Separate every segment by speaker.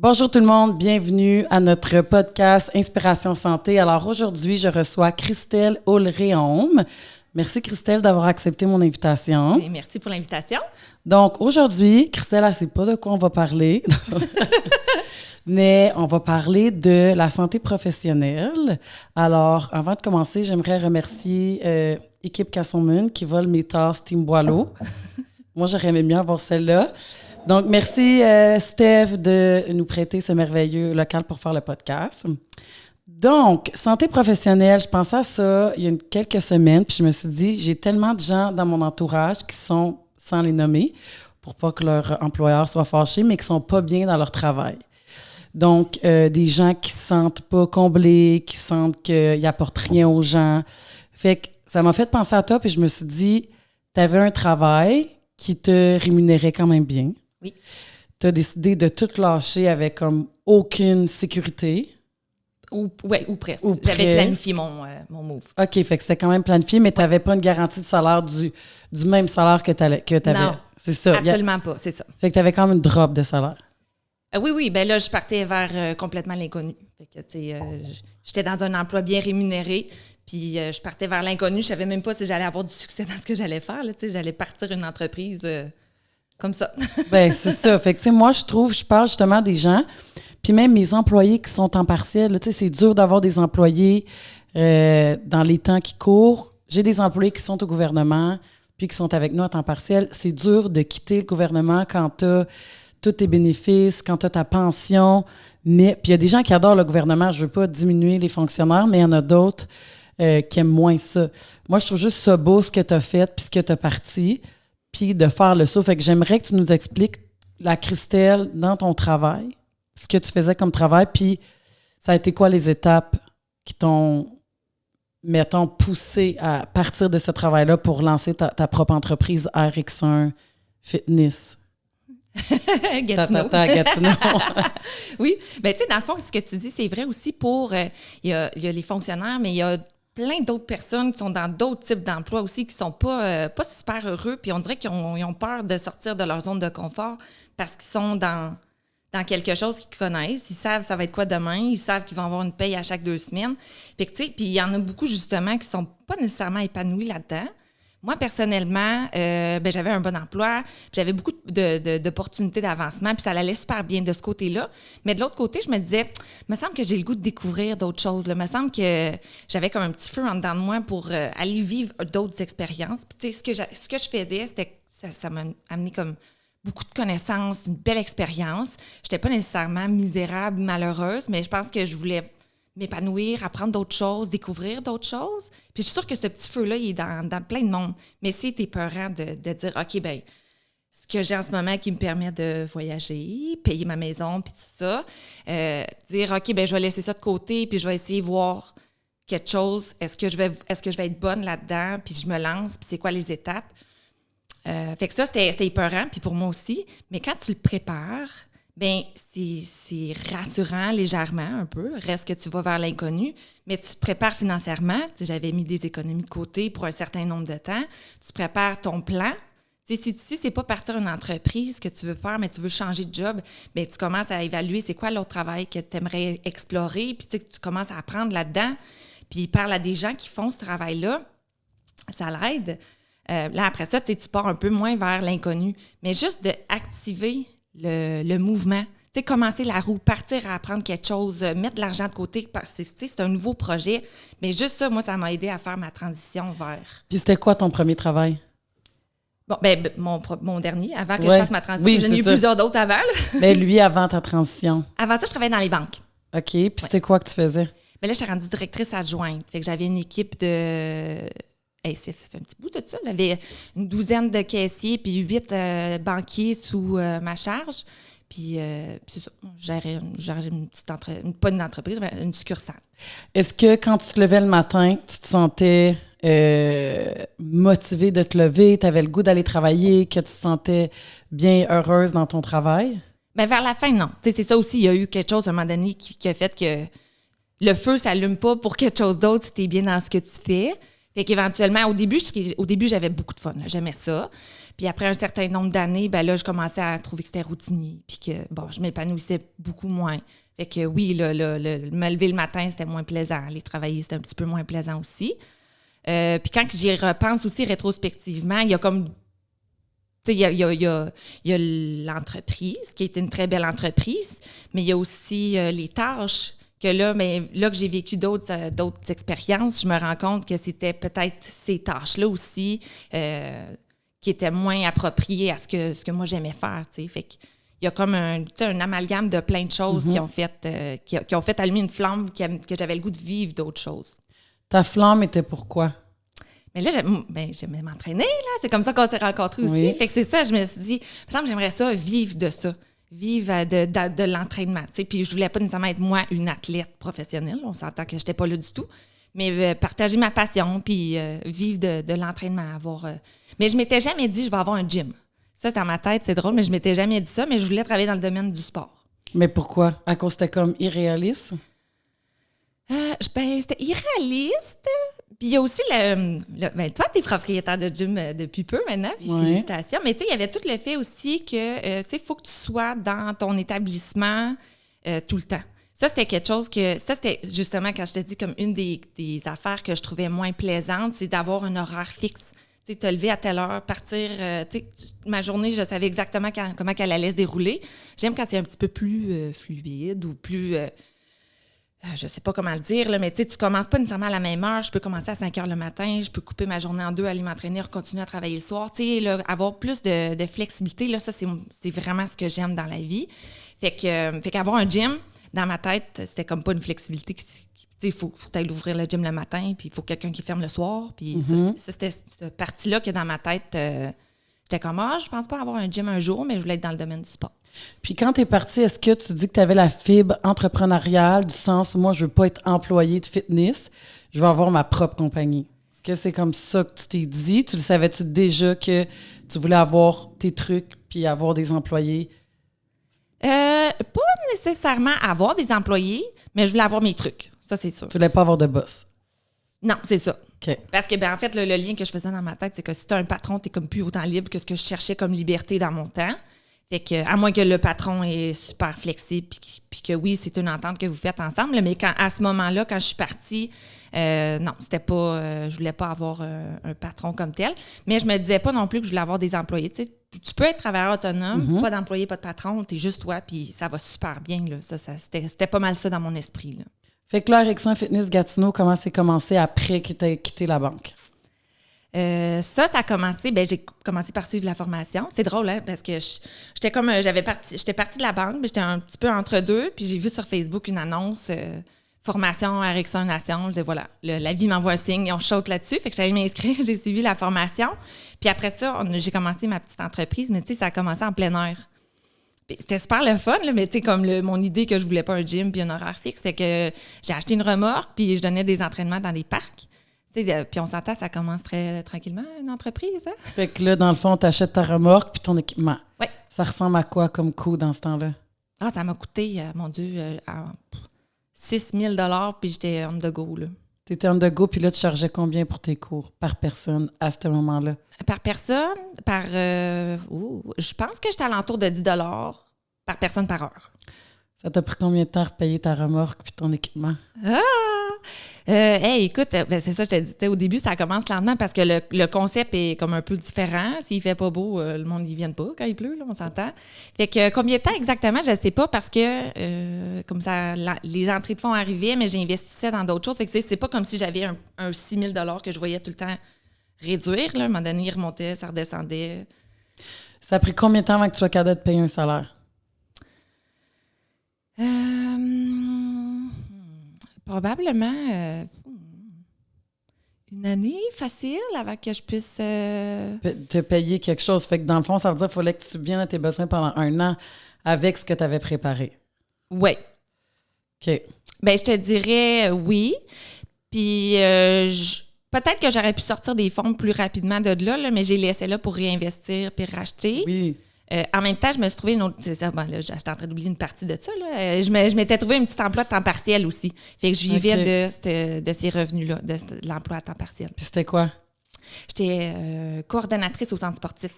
Speaker 1: Bonjour tout le monde, bienvenue à notre podcast Inspiration Santé. Alors aujourd'hui, je reçois Christelle Olréaume. Merci Christelle d'avoir accepté mon invitation.
Speaker 2: Et merci pour l'invitation.
Speaker 1: Donc aujourd'hui, Christelle, elle ne sait pas de quoi on va parler, mais on va parler de la santé professionnelle. Alors avant de commencer, j'aimerais remercier Équipe Casson-Moon qui vole mes tasses Team Boileau. Moi, j'aurais aimé mieux avoir celle-là. Donc, merci, Steph, de nous prêter ce merveilleux local pour faire le podcast. Donc, santé professionnelle, je pensais à ça il y a quelques semaines, puis je me suis dit, j'ai tellement de gens dans mon entourage qui sont, sans les nommer, pour pas que leur employeur soit fâché, mais qui sont pas bien dans leur travail. Donc, des gens qui se sentent pas comblés, qui sentent qu'ils n'apportent rien aux gens. Fait que ça m'a fait penser à toi, puis je me suis dit, tu avais un travail qui te rémunérait quand même bien.
Speaker 2: Oui.
Speaker 1: Tu as décidé de tout lâcher avec comme aucune sécurité.
Speaker 2: Ou presque. J'avais planifié mon move.
Speaker 1: OK, fait que c'était quand même planifié, mais tu n'avais pas une garantie de salaire du même salaire que tu avais.
Speaker 2: Non,
Speaker 1: c'est ça.
Speaker 2: Absolument pas, c'est ça.
Speaker 1: Fait que tu avais quand même une drop de salaire.
Speaker 2: Oui, ben là, je partais vers complètement l'inconnu. Fait que, tu sais, j'étais dans un emploi bien rémunéré, puis je partais vers l'inconnu. Je savais même pas si j'allais avoir du succès dans ce que j'allais faire. Là, tu sais, j'allais partir une entreprise comme ça.
Speaker 1: Ben c'est ça. Fait que, tu sais, moi, je parle justement des gens, puis même mes employés qui sont en partiel. Là, tu sais, c'est dur d'avoir des employés dans les temps qui courent. J'ai des employés qui sont au gouvernement, puis qui sont avec nous à temps partiel. C'est dur de quitter le gouvernement quand tu as tous tes bénéfices, quand tu as ta pension. Mais puis il y a des gens qui adorent le gouvernement. Je veux pas diminuer les fonctionnaires, mais il y en a d'autres qui aiment moins ça. Moi, je trouve juste ça beau ce que tu as fait, puis ce que tu as parti, puis de faire le saut. Fait que j'aimerais que tu nous expliques, la Christelle, dans ton travail, ce que tu faisais comme travail, puis ça a été quoi les étapes qui t'ont, mettons, poussé à partir de ce travail-là pour lancer ta propre entreprise RX1 Fitness?
Speaker 2: Gatineau.
Speaker 1: Gatineau.
Speaker 2: Oui, bien, tu sais, dans le fond, ce que tu dis, c'est vrai aussi pour... Il y a les fonctionnaires, mais il y a plein d'autres personnes qui sont dans d'autres types d'emplois aussi, qui sont pas super heureux, puis on dirait qu'ils ont peur de sortir de leur zone de confort parce qu'ils sont dans quelque chose qu'ils connaissent. Ils savent ça va être quoi demain. Ils savent qu'ils vont avoir une paye à chaque 2 semaines. Fait que, tu sais, puis il y en a beaucoup, justement, qui sont pas nécessairement épanouis là-dedans. Moi, personnellement, j'avais un bon emploi, puis j'avais beaucoup d'opportunités d'avancement, puis ça allait super bien de ce côté-là. Mais de l'autre côté, je me disais, il me semble que j'ai le goût de découvrir d'autres choses. Il me semble que j'avais comme un petit feu en dedans de moi pour aller vivre d'autres expériences. Puis, tu sais, ce que je faisais, c'était ça m'a amené comme beaucoup de connaissances, une belle expérience. Je n'étais pas nécessairement misérable, malheureuse, mais je pense que je voulais m'épanouir, apprendre d'autres choses, découvrir d'autres choses. Puis je suis sûre que ce petit feu-là, il est dans plein de monde. Mais c'est épeurant de dire, OK, bien, ce que j'ai en ce moment qui me permet de voyager, payer ma maison, puis tout ça, dire, OK, bien, je vais laisser ça de côté, puis je vais essayer de voir quelque chose. Est-ce que je vais être bonne là-dedans? Puis je me lance, puis c'est quoi les étapes? Fait que ça, c'était épeurant, puis pour moi aussi. Mais quand tu le prépares, bien, c'est rassurant légèrement un peu. Reste que tu vas vers l'inconnu, mais tu te prépares financièrement. Tu sais, j'avais mis des économies de côté pour un certain nombre de temps. Tu prépares ton plan. Tu sais, si c'est pas partir une entreprise que tu veux faire, mais tu veux changer de job, bien, tu commences à évaluer c'est quoi l'autre travail que tu aimerais explorer, puis tu sais, tu commences à apprendre là-dedans. Puis parle à des gens qui font ce travail-là. Ça l'aide. Là, après ça, tu pars un peu moins vers l'inconnu. Mais juste d'activer le mouvement. Tu sais, commencer la roue, partir à apprendre quelque chose, mettre de l'argent de côté, parce que c'est un nouveau projet. Mais juste ça, moi, ça m'a aidé à faire ma transition vers...
Speaker 1: Puis c'était quoi ton premier travail?
Speaker 2: Bon, ben mon dernier, avant que je fasse ma transition.
Speaker 1: Oui,
Speaker 2: j'en ai eu plusieurs d'autres avant.
Speaker 1: Mais lui, avant ta transition.
Speaker 2: Avant ça, je travaillais dans les banques.
Speaker 1: OK. Puis c'était quoi que tu faisais?
Speaker 2: Mais là, je suis rendue directrice adjointe. Fait que j'avais une équipe de... Hey, ça fait un petit bout de ça. J'avais une 12aine de caissiers puis 8 banquiers sous ma charge. Puis c'est ça. J'avais une petite pas une entreprise, mais une succursale.
Speaker 1: Est-ce que quand tu te levais le matin, tu te sentais motivée de te lever, tu avais le goût d'aller travailler, que tu te sentais bien heureuse dans ton travail?
Speaker 2: Bien, vers la fin, non. Tu sais, c'est ça aussi. Il y a eu quelque chose à un moment donné qui a fait que le feu ne s'allume pas pour quelque chose d'autre si tu es bien dans ce que tu fais. Fait qu'éventuellement, au début, j'avais beaucoup de fun. Là. J'aimais ça. Puis après un certain nombre d'années, ben là, je commençais à trouver que c'était routinier. Puis que, bon, je m'épanouissais beaucoup moins. Fait que oui, me lever le matin, c'était moins plaisant. Aller travailler, c'était un petit peu moins plaisant aussi. Puis quand j'y repense aussi rétrospectivement, il y a comme... Tu sais, il y a l'entreprise, qui est une très belle entreprise, mais il y a aussi les tâches que là, mais là que j'ai vécu d'autres expériences, je me rends compte que c'était peut-être ces tâches-là aussi qui étaient moins appropriées à ce que moi j'aimais faire, tu sais. Fait qu'il y a comme un amalgame de plein de choses qui ont fait allumer une flamme que j'avais le goût de vivre d'autres choses.
Speaker 1: Ta flamme était pourquoi?
Speaker 2: Mais là, j'aimais m'entraîner, là. C'est comme ça qu'on s'est rencontrés aussi.
Speaker 1: Oui.
Speaker 2: Fait que c'est ça, je me suis dit, par exemple, j'aimerais ça, vivre de ça. Vivre de l'entraînement, tu sais. Puis je voulais pas nécessairement être, moi, une athlète professionnelle. On s'entend que j'étais pas là du tout. Mais partager ma passion, puis vivre de l'entraînement. Mais je m'étais jamais dit, je vais avoir un gym. Ça, c'est dans ma tête, c'est drôle, mais je m'étais jamais dit ça. Mais je voulais travailler dans le domaine du sport.
Speaker 1: Mais pourquoi? À cause c'était comme irréaliste?
Speaker 2: C'était irréaliste. Puis il y a aussi ben, toi, tu es propriétaire de gym depuis peu maintenant, puis félicitations. Mais tu sais, il y avait tout le fait aussi que, tu sais, il faut que tu sois dans ton établissement tout le temps. Ça, c'était quelque chose ça, c'était justement, quand je te dis, comme une des affaires que je trouvais moins plaisantes, c'est d'avoir un horaire fixe. Tu sais, te lever à telle heure, partir. Tu sais, ma journée, je savais exactement comment elle allait se dérouler. J'aime quand c'est un petit peu plus fluide ou plus... je sais pas comment le dire, là, mais tu commences pas nécessairement à la même heure. Je peux commencer à 5 heures le matin, je peux couper ma journée en deux, aller m'entraîner, continuer à travailler le soir. Tu sais, là, avoir plus de flexibilité, là, ça, c'est vraiment ce que j'aime dans la vie. Fait qu'avoir un gym, dans ma tête, c'était comme pas une flexibilité. Il faut que tu ailles ouvrir le gym le matin, puis il faut quelqu'un qui ferme le soir. Puis ça, c'était cette partie-là que dans ma tête, j'étais comme, je pense pas avoir un gym un jour, mais je voulais être dans le domaine du sport.
Speaker 1: Puis quand tu es partie, est-ce que tu dis que tu avais la fibre entrepreneuriale du sens où moi, je veux pas être employée de fitness, je veux avoir ma propre compagnie? Est-ce que c'est comme ça que tu t'es dit? Tu le savais-tu déjà que tu voulais avoir tes trucs puis avoir des employés?
Speaker 2: Pas nécessairement avoir des employés, mais je voulais avoir mes trucs. Ça, c'est sûr.
Speaker 1: Tu voulais pas avoir de boss?
Speaker 2: Non, c'est ça.
Speaker 1: OK.
Speaker 2: Parce que, en fait, le lien que je faisais dans ma tête, c'est que si tu as un patron, tu es comme plus autant libre que ce que je cherchais comme liberté dans mon temps. Fait que, à moins que le patron est super flexible, puis que oui, c'est une entente que vous faites ensemble, mais à ce moment-là, quand je suis partie, non, c'était pas, je voulais pas avoir un patron comme tel, mais je me disais pas non plus que je voulais avoir des employés. Tu sais, tu peux être travailleur autonome, pas d'employé, pas de patron, t'es juste toi, puis ça va super bien, là. C'était pas mal ça dans mon esprit, là.
Speaker 1: Fait que là, Erickson Fitness Gatineau, comment c'est commencé après que tu aies quitté la banque?
Speaker 2: Ça a commencé, j'ai commencé par suivre la formation. C'est drôle, hein, parce que j'étais comme, j'étais partie de la banque, mais j'étais un petit peu entre deux, puis j'ai vu sur Facebook une annonce, formation Erickson Nation. Je disais, voilà, la vie m'envoie un signe, on saute là-dessus. Fait que j'allais m'inscrire, j'ai suivi la formation. Puis après ça, j'ai commencé ma petite entreprise, mais tu sais, ça a commencé en plein air. Puis c'était super le fun, là, mais tu sais, comme mon idée que je voulais pas un gym puis un horaire fixe, fait que j'ai acheté une remorque, puis je donnais des entraînements dans des parcs. Puis on s'entend, ça commence très tranquillement, une entreprise. Hein?
Speaker 1: Fait que là, dans le fond, tu achètes ta remorque puis ton équipement.
Speaker 2: Oui.
Speaker 1: Ça ressemble à quoi comme coût dans ce temps-là?
Speaker 2: Ça m'a coûté, mon Dieu, 6 000 $, puis j'étais on the go, là.
Speaker 1: T'étais on the go, puis là, tu chargeais combien pour tes cours par personne à ce moment-là?
Speaker 2: Par personne, je pense que j'étais à l'entour de 10 $ par personne par heure.
Speaker 1: Ça t'a pris combien de temps à repayer ta remorque puis ton équipement?
Speaker 2: Écoute, c'est ça, je te dis. Au début, ça commence lentement parce que le concept est comme un peu différent. S'il fait pas beau, le monde n'y vient pas quand il pleut, là, on s'entend. Fait que combien de temps exactement, je ne sais pas parce que comme ça, les entrées de fonds arrivaient, mais j'investissais dans d'autres choses. Fait que c'est pas comme si j'avais un 6 000 $ que je voyais tout le temps réduire. Là. À un moment donné, il remontait, ça redescendait.
Speaker 1: Ça a pris combien de temps avant que tu sois capable de payer un salaire?
Speaker 2: Probablement une année facile avant que je puisse...
Speaker 1: te payer quelque chose. Fait que dans le fond, ça veut dire qu'il fallait que tu subviennes à tes besoins pendant 1 an avec ce que tu avais préparé.
Speaker 2: Oui.
Speaker 1: OK.
Speaker 2: Je te dirais oui. Puis peut-être que j'aurais pu sortir des fonds plus rapidement de là, mais j'ai laissé là pour réinvestir puis racheter.
Speaker 1: Oui.
Speaker 2: En même temps, je me suis trouvé une autre. C'est ça, bon, là, j'étais en train d'oublier une partie de ça. Là. Je m'étais trouvé un petit emploi de temps partiel aussi. Fait que je vivais de ces revenus-là, de l'emploi à temps partiel.
Speaker 1: Puis c'était quoi?
Speaker 2: J'étais coordonnatrice au centre sportif.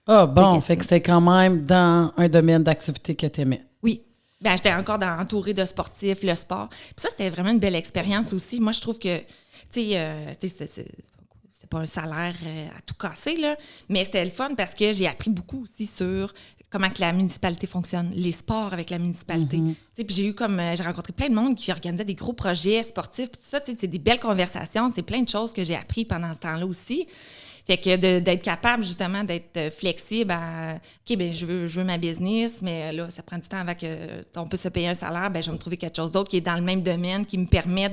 Speaker 1: Ah, bon, fait que c'était quand même dans un domaine d'activité que tu aimais.
Speaker 2: Oui. Ben, j'étais encore entourée de sportifs, le sport. Puis ça, c'était vraiment une belle expérience aussi. Moi, je trouve que, c'est pas un salaire à tout casser, là, mais c'était le fun parce que j'ai appris beaucoup aussi sur comment que la municipalité fonctionne, les sports avec la municipalité. Puis j'ai rencontré plein de monde qui organisait des gros projets sportifs, tout ça, c'est des belles conversations, c'est plein de choses que j'ai appris pendant ce temps-là aussi. Fait que d'être capable, justement, d'être flexible à OK, bien, je veux ma business, mais là, ça prend du temps avant qu'on puisse se payer un salaire, bien, je vais me trouver quelque chose d'autre qui est dans le même domaine, qui me permet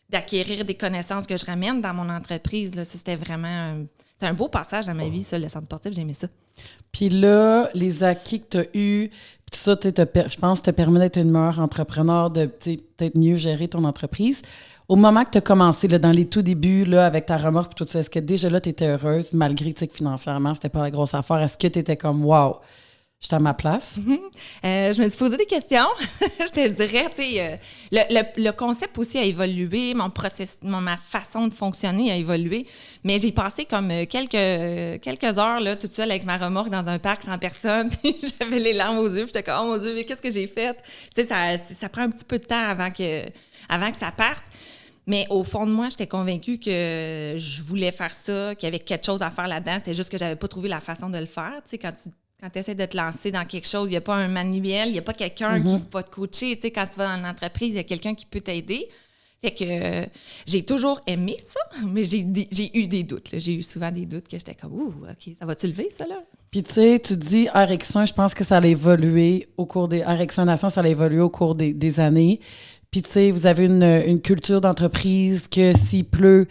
Speaker 2: d'acquérir des connaissances que je ramène dans mon entreprise. Là. Ça, c'était vraiment c'est un beau passage dans ma vie, ça, le centre sportif, j'ai aimé ça.
Speaker 1: Puis là, les acquis que tu as eus, tout ça, je pense, te permet d'être une meilleure entrepreneur, de peut-être mieux gérer ton entreprise. Au moment que tu as commencé, là, dans les tout débuts, là, avec ta remorque et tout ça, est-ce que déjà là, tu étais heureuse, malgré que financièrement, c'était pas la grosse affaire? Est-ce que tu étais comme, wow, j'étais à ma place?
Speaker 2: Je me suis posé des questions. Je te dirais, tu sais, le concept aussi a évolué, ma façon de fonctionner a évolué, mais j'ai passé comme quelques heures, là, toute seule avec ma remorque dans un parc sans personne, puis j'avais les larmes aux yeux, puis j'étais comme, oh mon Dieu, mais qu'est-ce que j'ai fait? Tu sais, ça prend un petit peu de temps avant que ça parte. Mais au fond de moi, j'étais convaincue que je voulais faire ça, qu'il y avait quelque chose à faire là-dedans. C'est juste que j'avais pas trouvé la façon de le faire. Tu sais, quand tu essaies de te lancer dans quelque chose, il n'y a pas un manuel, il n'y a pas quelqu'un qui va te coacher. Tu sais, quand tu vas dans l'entreprise, il y a quelqu'un qui peut t'aider. Fait que j'ai toujours aimé ça, mais j'ai eu des doutes. Là. J'ai eu souvent des doutes que j'étais comme, OK, ça va-tu lever, ça, là?
Speaker 1: Puis, tu sais, tu dis RX1, je pense que ça a évolué au cours des... RX1 Nation, ça a évolué au cours des années. Puis, tu sais, vous avez une culture d'entreprise que s'il pleut,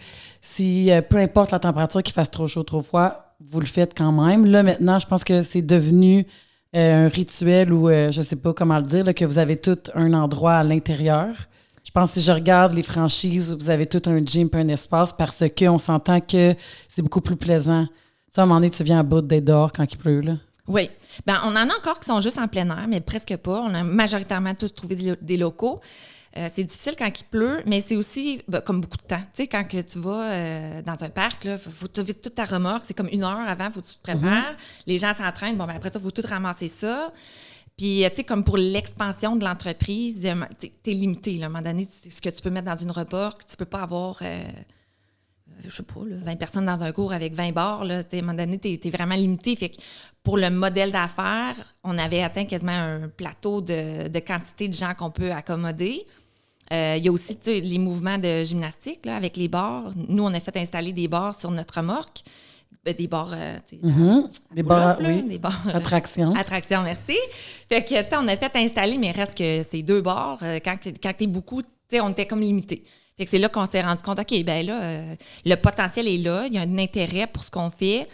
Speaker 1: peu importe la température, qu'il fasse trop chaud, trop froid, vous le faites quand même. Là, maintenant, je pense que c'est devenu un rituel ou, je sais pas comment le dire, là, que vous avez tout un endroit à l'intérieur. Je pense que si je regarde les franchises, vous avez tout un gym et un espace parce qu'on s'entend que c'est beaucoup plus plaisant. Ça, à un moment donné, tu viens à bout d'être dehors quand il pleut, là.
Speaker 2: Oui. Bien, on en a encore qui sont juste en plein air, mais presque pas. On a majoritairement tous trouvé des locaux. C'est difficile quand il pleut, mais c'est aussi comme beaucoup de temps. Tu sais, quand que tu vas dans un parc, il faut que tu vides toute ta remorque. C'est comme 1 heure avant, il faut que tu te prépares. Les gens s'entraînent. Bon, ben après ça, il faut tout ramasser ça. Puis, tu sais, comme pour l'expansion de l'entreprise, tu es limité. Là, à un moment donné, ce que tu peux mettre dans une remorque, tu peux pas avoir... je sais pas, là, 20 personnes dans un cours avec 20 bars, là, à un moment donné, tu es vraiment limité. Fait que pour le modèle d'affaires, on avait atteint quasiment un plateau de quantité de gens qu'on peut accommoder. Il y a aussi les mouvements de gymnastique là, avec les bars. Nous, on a fait installer des bars sur notre remorque. Des bars...
Speaker 1: des bars,
Speaker 2: là,
Speaker 1: oui.
Speaker 2: Des bars...
Speaker 1: Attraction.
Speaker 2: Attraction, merci. Fait que, on a fait installer, mais reste que ces 2 bars, quand t'es beaucoup, on était comme limité. Fait que c'est là qu'on s'est rendu compte, OK, ben là, le potentiel est là, il y a un intérêt pour ce qu'on fait.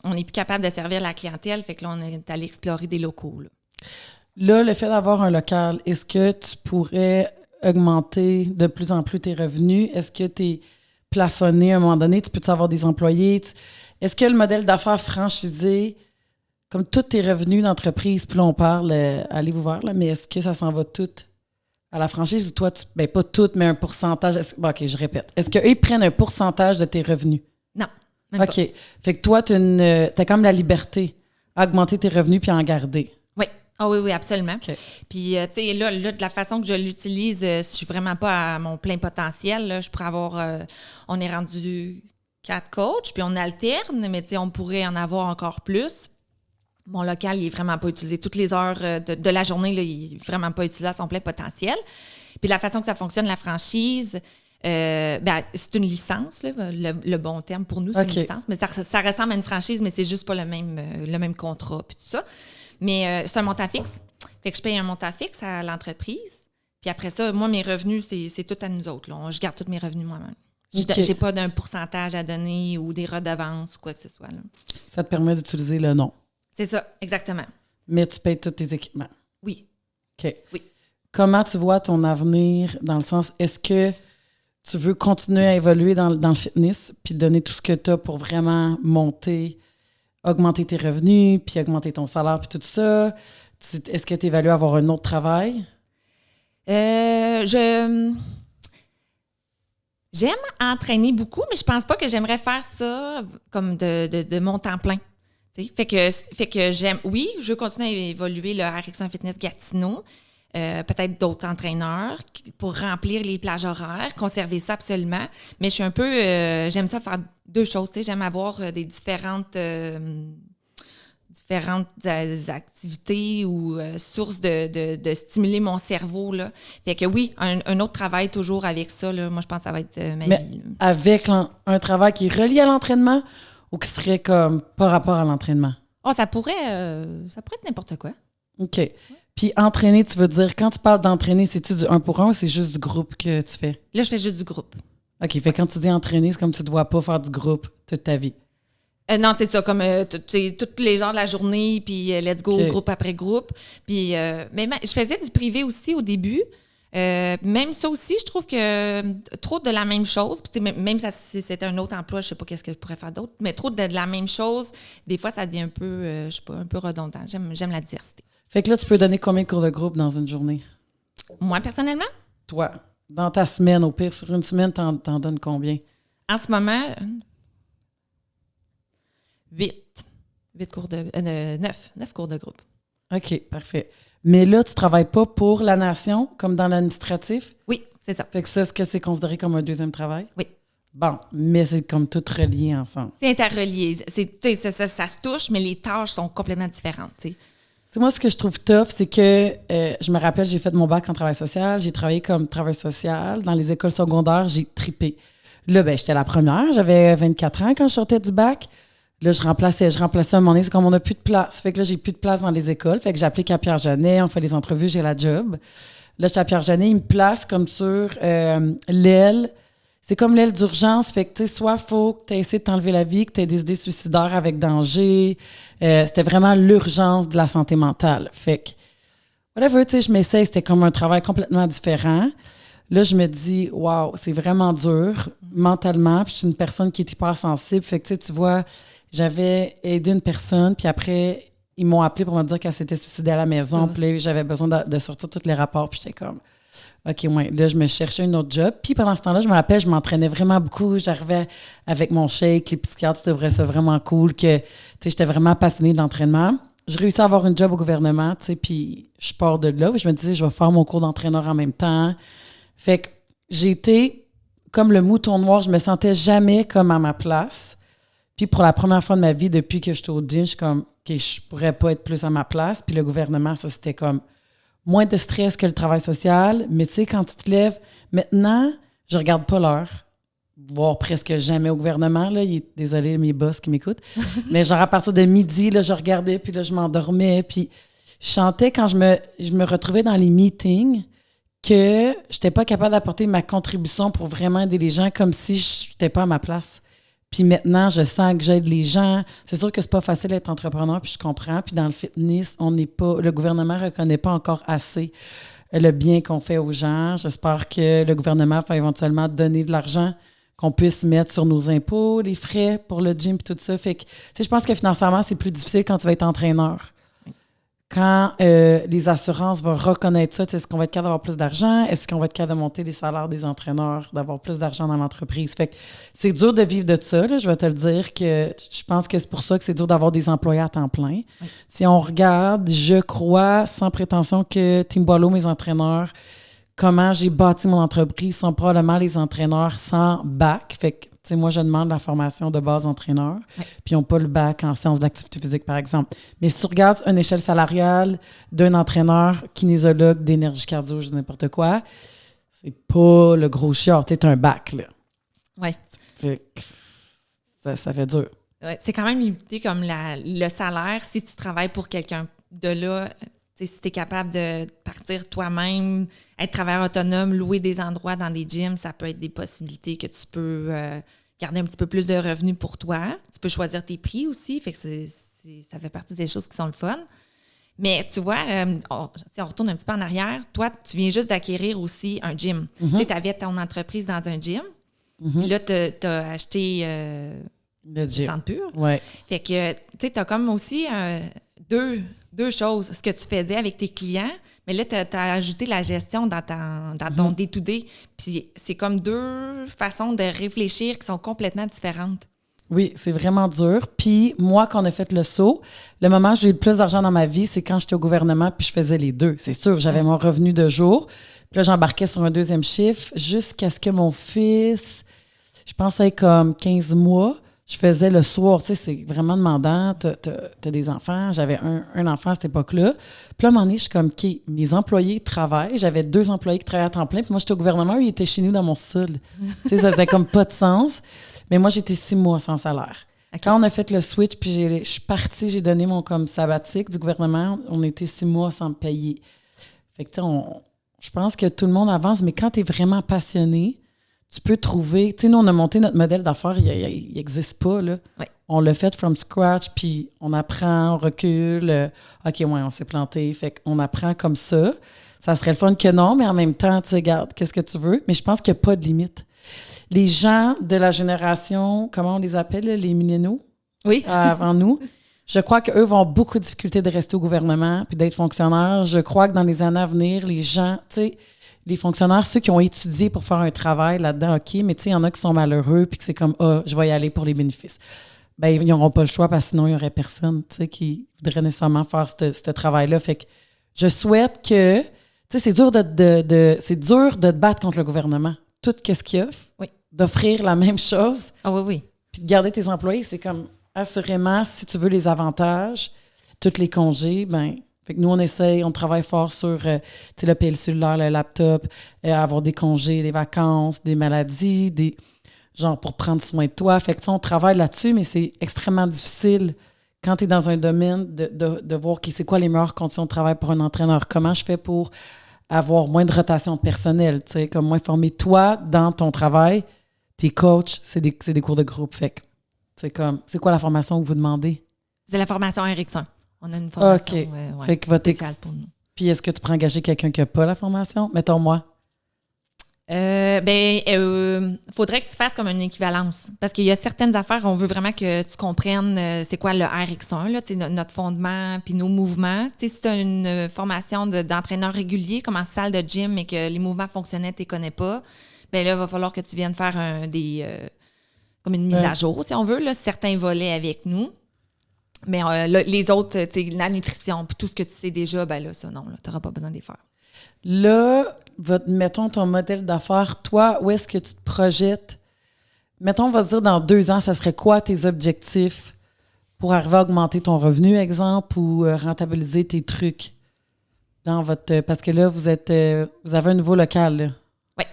Speaker 2: On n'est plus capable de servir la clientèle, fait que là, on est allé explorer des locaux.
Speaker 1: Là, le fait d'avoir un local, est-ce que tu pourrais augmenter de plus en plus tes revenus? Est-ce que tu es plafonné à un moment donné? Tu peux-tu avoir des employés? Est-ce que le modèle d'affaires franchisé, comme tous tes revenus d'entreprise, puis là, on parle, allez vous voir, là, mais est-ce que ça s'en va tout à la franchise ou toi, pas tout, mais un pourcentage? OK, je répète. Est-ce qu'eux, ils prennent un pourcentage de tes revenus?
Speaker 2: Non, même pas.
Speaker 1: OK. Fait que toi, t'as comme la liberté à augmenter tes revenus puis à en garder.
Speaker 2: Oui. Ah oui, absolument.
Speaker 1: Okay.
Speaker 2: Puis, tu sais, là, de la façon que je l'utilise, je suis vraiment pas à mon plein potentiel. Là, je pourrais avoir... on est rendu 4 coachs, puis on alterne, mais tu sais, on pourrait en avoir encore plus. Mon local, il est vraiment pas utilisé. Toutes les heures de la journée, là, il est vraiment pas utilisé à son plein potentiel. Puis la façon que ça fonctionne, la franchise... c'est une licence, là, le bon terme pour nous, c'est une licence. Mais ça ressemble à une franchise, mais c'est juste pas le même contrat, puis tout ça. Mais c'est un montant fixe. Fait que je paye un montant fixe à l'entreprise. Puis après ça, moi, mes revenus, c'est tout à nous autres. Là. Je garde tous mes revenus moi-même. J'ai pas d'un pourcentage à donner ou des redevances ou quoi que ce soit. Là.
Speaker 1: Ça te permet d'utiliser le nom.
Speaker 2: C'est ça, exactement.
Speaker 1: Mais tu payes tous tes équipements.
Speaker 2: Oui.
Speaker 1: OK.
Speaker 2: Oui.
Speaker 1: Comment tu vois ton avenir dans le sens, est-ce que tu veux continuer à évoluer dans le fitness puis donner tout ce que tu as pour vraiment monter, augmenter tes revenus, puis augmenter ton salaire, puis tout ça? Est-ce que tu évalues avoir un autre travail?
Speaker 2: J'aime entraîner beaucoup, mais je pense pas que j'aimerais faire ça comme de mon temps plein. T'sais. Fait que j'aime... Oui, je veux continuer à évoluer le RX1 Fitness Gatineau. Peut-être d'autres entraîneurs pour remplir les plages horaires, conserver ça absolument. Mais je suis un peu... j'aime ça faire deux choses. J'aime avoir des différentes activités ou sources de stimuler mon cerveau. Là. Fait que oui, un autre travail toujours avec ça, là, moi, je pense que ça va être ma vie. Là.
Speaker 1: Avec un travail qui est relié à l'entraînement ou qui serait comme par rapport à l'entraînement?
Speaker 2: Oh, ça pourrait être n'importe quoi.
Speaker 1: OK. Ouais. Puis entraîner, tu veux dire, quand tu parles d'entraîner, c'est-tu du 1 pour 1 ou c'est juste du groupe que tu fais?
Speaker 2: Là, je fais juste du groupe.
Speaker 1: OK. Fait que quand tu dis entraîner, c'est comme tu ne te vois pas faire du groupe toute ta vie.
Speaker 2: Non, c'est ça, comme tous les genres de la journée, puis let's go, groupe après groupe. Puis, mais je faisais du privé aussi au début. Même ça aussi, je trouve que trop de la même chose, puis même si c'était un autre emploi, je sais pas qu'est-ce que je pourrais faire d'autre, mais trop de la même chose, des fois, ça devient un peu, je sais pas, un peu redondant. J'aime la diversité.
Speaker 1: Fait que là, tu peux donner combien de cours de groupe dans une journée?
Speaker 2: Moi, personnellement?
Speaker 1: Toi, dans ta semaine, au pire, sur une semaine, t'en donnes combien?
Speaker 2: En ce moment, 8 cours de... 9 cours de groupe.
Speaker 1: OK, parfait. Mais là, tu ne travailles pas pour la nation, comme dans l'administratif?
Speaker 2: Oui, c'est ça.
Speaker 1: Fait que ça, est-ce que c'est considéré comme un deuxième travail?
Speaker 2: Oui.
Speaker 1: Bon, mais c'est comme tout relié ensemble.
Speaker 2: C'est interrelié. Ça se touche, mais les tâches sont complètement différentes, tu sais.
Speaker 1: Moi, ce que je trouve tough, c'est que je me rappelle, j'ai fait mon bac en travail social, j'ai travaillé comme travail social. Dans les écoles secondaires, j'ai tripé. Là, j'étais la première, j'avais 24 ans quand je sortais du bac. Là, je remplaçais à un moment donné, c'est comme on n'a plus de place. Fait que là, j'ai plus de place dans les écoles. Fait que j'applique à Pierre-Janet, on fait les entrevues, j'ai la job. Là, j'étais à Pierre-Janet, il me place comme sur l'aile. C'est comme l'aile d'urgence. Fait que, tu sais, soit il faut que tu aies essayé de t'enlever la vie, que tu aies des idées suicidaires avec danger. C'était vraiment l'urgence de la santé mentale. Fait que, whatever, tu sais, je m'essaye. C'était comme un travail complètement différent. Là, je me dis, wow, c'est vraiment dur mentalement. Puis je suis une personne qui est hyper sensible. Fait que, tu vois, j'avais aidé une personne, puis après, ils m'ont appelé pour me dire qu'elle s'était suicidée à la maison. Puis là, j'avais besoin de sortir tous les rapports. Puis j'étais comme, OK, ouais. Là, je me cherchais un autre job. Puis pendant ce temps-là, je me rappelle, je m'entraînais vraiment beaucoup. J'arrivais avec mon shake. Les psychiatres trouvaient ça vraiment cool. Que, tu sais, j'étais vraiment passionnée de l'entraînement. Je réussis à avoir une job au gouvernement, tu sais, puis je pars de là. Puis je me disais, je vais faire mon cours d'entraîneur en même temps. Fait que j'ai été comme le mouton noir. Je me sentais jamais comme à ma place. Puis pour la première fois de ma vie, depuis que j'étais au gym, je suis comme, OK, je pourrais pas être plus à ma place. Puis le gouvernement, ça, c'était comme moins de stress que le travail social. Mais tu sais, quand tu te lèves, maintenant, je regarde pas l'heure, voire presque jamais au gouvernement. Là. Désolé, mes boss qui m'écoutent. Mais genre, à partir de midi, là, je regardais, puis là, je m'endormais. Puis je chantais quand je me retrouvais dans les meetings que je n'étais pas capable d'apporter ma contribution pour vraiment aider les gens comme si je n'étais pas à ma place. Puis maintenant, je sens que j'aide les gens. C'est sûr que c'est pas facile d'être entrepreneur, puis je comprends. Puis dans le fitness, le gouvernement ne reconnaît pas encore assez le bien qu'on fait aux gens. J'espère que le gouvernement va éventuellement donner de l'argent qu'on puisse mettre sur nos impôts, les frais pour le gym, puis tout ça. Fait que, tu sais, je pense que financièrement, c'est plus difficile quand tu vas être entraîneur. Quand les assurances vont reconnaître ça, est-ce qu'on va être capable d'avoir plus d'argent? Est-ce qu'on va être capable de monter les salaires des entraîneurs, d'avoir plus d'argent dans l'entreprise? Fait que c'est dur de vivre de ça, là, je vais te le dire, que je pense que c'est pour ça que c'est dur d'avoir des employés à temps plein. Oui. Si on regarde, je crois, sans prétention, que Team Boileau, mes entraîneurs, comment j'ai bâti mon entreprise, sont probablement les entraîneurs sans bac. Fait que, tu sais, moi, je demande la formation de base entraîneur, puis ils n'ont pas le bac en sciences de l'activité physique, par exemple. Mais si tu regardes une échelle salariale d'un entraîneur kinésiologue d'énergie cardio, je dis n'importe quoi, c'est pas le gros chiard. Tu sais, t'as un bac, là.
Speaker 2: Oui.
Speaker 1: Ça fait dur.
Speaker 2: Ouais, c'est quand même limité comme le salaire si tu travailles pour quelqu'un. De là, si tu es capable de partir toi-même, être travailleur autonome, louer des endroits dans des gyms, ça peut être des possibilités que tu peux garder un petit peu plus de revenus pour toi. Tu peux choisir tes prix aussi, fait que ça fait partie des choses qui sont le fun. Mais tu vois, si on retourne un petit peu en arrière, toi, tu viens juste d'acquérir aussi un gym. Tu sais, tu avais ton entreprise dans un gym, puis là, tu as acheté... du centre pur.
Speaker 1: Ouais.
Speaker 2: Fait que, tu sais, tu as comme aussi deux choses. Ce que tu faisais avec tes clients, mais là, tu as ajouté la gestion dans ton day-to-day. Puis c'est comme deux façons de réfléchir qui sont complètement différentes.
Speaker 1: Oui, c'est vraiment dur. Puis moi, quand on a fait le saut, le moment où j'ai eu le plus d'argent dans ma vie, c'est quand j'étais au gouvernement puis je faisais les deux. C'est sûr, j'avais mon revenu de jour. Puis là, j'embarquais sur un deuxième chiffre jusqu'à ce que mon fils, je pensais comme 15 mois, je faisais le soir. Tu sais, c'est vraiment demandant. T'as des enfants. J'avais un enfant à cette époque-là. Puis là, à un moment donné, je suis comme, OK, mes employés travaillent. J'avais 2 employés qui travaillaient à temps plein. Puis moi, j'étais au gouvernement. Eux, ils étaient chez nous dans mon sol. Tu sais, ça faisait comme pas de sens. Mais moi, j'étais 6 mois sans salaire. Okay. Quand on a fait le switch, puis je suis partie, j'ai donné mon comme sabbatique du gouvernement, on était 6 mois sans me payer. Fait que, tu sais, je pense que tout le monde avance, mais quand tu es vraiment passionné, tu peux trouver... Tu sais, nous, on a monté notre modèle d'affaires, il n'existe pas, là.
Speaker 2: Oui.
Speaker 1: On l'a fait from scratch, puis on apprend, on recule. OK, ouais, on s'est planté. Fait qu'on apprend comme ça. Ça serait le fun que non, mais en même temps, tu sais, regarde, qu'est-ce que tu veux? Mais je pense qu'il n'y a pas de limite. Les gens de la génération, comment on les appelle, les milléniaux?
Speaker 2: Oui.
Speaker 1: Avant nous, je crois qu'eux vont avoir beaucoup de difficultés de rester au gouvernement puis d'être fonctionnaires. Je crois que dans les années à venir, les gens, tu sais, les fonctionnaires, ceux qui ont étudié pour faire un travail là-dedans, OK, mais tu sais, il y en a qui sont malheureux puis que c'est comme, je vais y aller pour les bénéfices. Bien, ils n'auront pas le choix parce que sinon, il n'y aurait personne, tu sais, qui voudrait nécessairement faire ce travail-là. Fait que je souhaite que, tu sais, c'est dur de te battre contre le gouvernement. Tout ce qu'il offre.
Speaker 2: Oui.
Speaker 1: D'offrir la même chose.
Speaker 2: Ah oui, oui.
Speaker 1: Puis de garder tes employés, c'est comme, assurément, si tu veux les avantages, tous les congés, ben fait que nous, on essaye, on travaille fort sur le PL cellulaire, le laptop, avoir des congés, des vacances, des maladies, genre pour prendre soin de toi. Fait que on travaille là-dessus, mais c'est extrêmement difficile quand tu es dans un domaine de voir c'est quoi les meilleures conditions de travail pour un entraîneur. Comment je fais pour avoir moins de rotation de personnel, tu sais, comme moins formé. Toi, dans ton travail, tes coachs, c'est des cours de groupe. Fait que, c'est quoi la formation que vous demandez?
Speaker 2: C'est la formation Erickson. On a une formation spéciale pour nous.
Speaker 1: Puis est-ce que tu pourrais engager quelqu'un qui n'a pas la formation? Mettons moi.
Speaker 2: Faudrait que tu fasses comme une équivalence. Parce qu'il y a certaines affaires, on veut vraiment que tu comprennes c'est quoi le RX1, là, notre fondement puis nos mouvements. T'sais, si tu as une formation d'entraîneur régulier, comme en salle de gym, mais que les mouvements fonctionnels, tu ne les connais pas, bien là, il va falloir que tu viennes faire comme une mise à jour, si on veut, là, certains volets avec nous. Mais les autres, la nutrition, puis tout ce que tu sais déjà, ben là, ça, non, tu n'auras pas besoin de les faire.
Speaker 1: Là, mettons ton modèle d'affaires, toi, où est-ce que tu te projettes? Mettons, on va se dire dans 2 ans, ça serait quoi tes objectifs pour arriver à augmenter ton revenu, exemple, ou rentabiliser tes trucs dans votre... Parce que là, vous avez un nouveau local, là.
Speaker 2: Oui.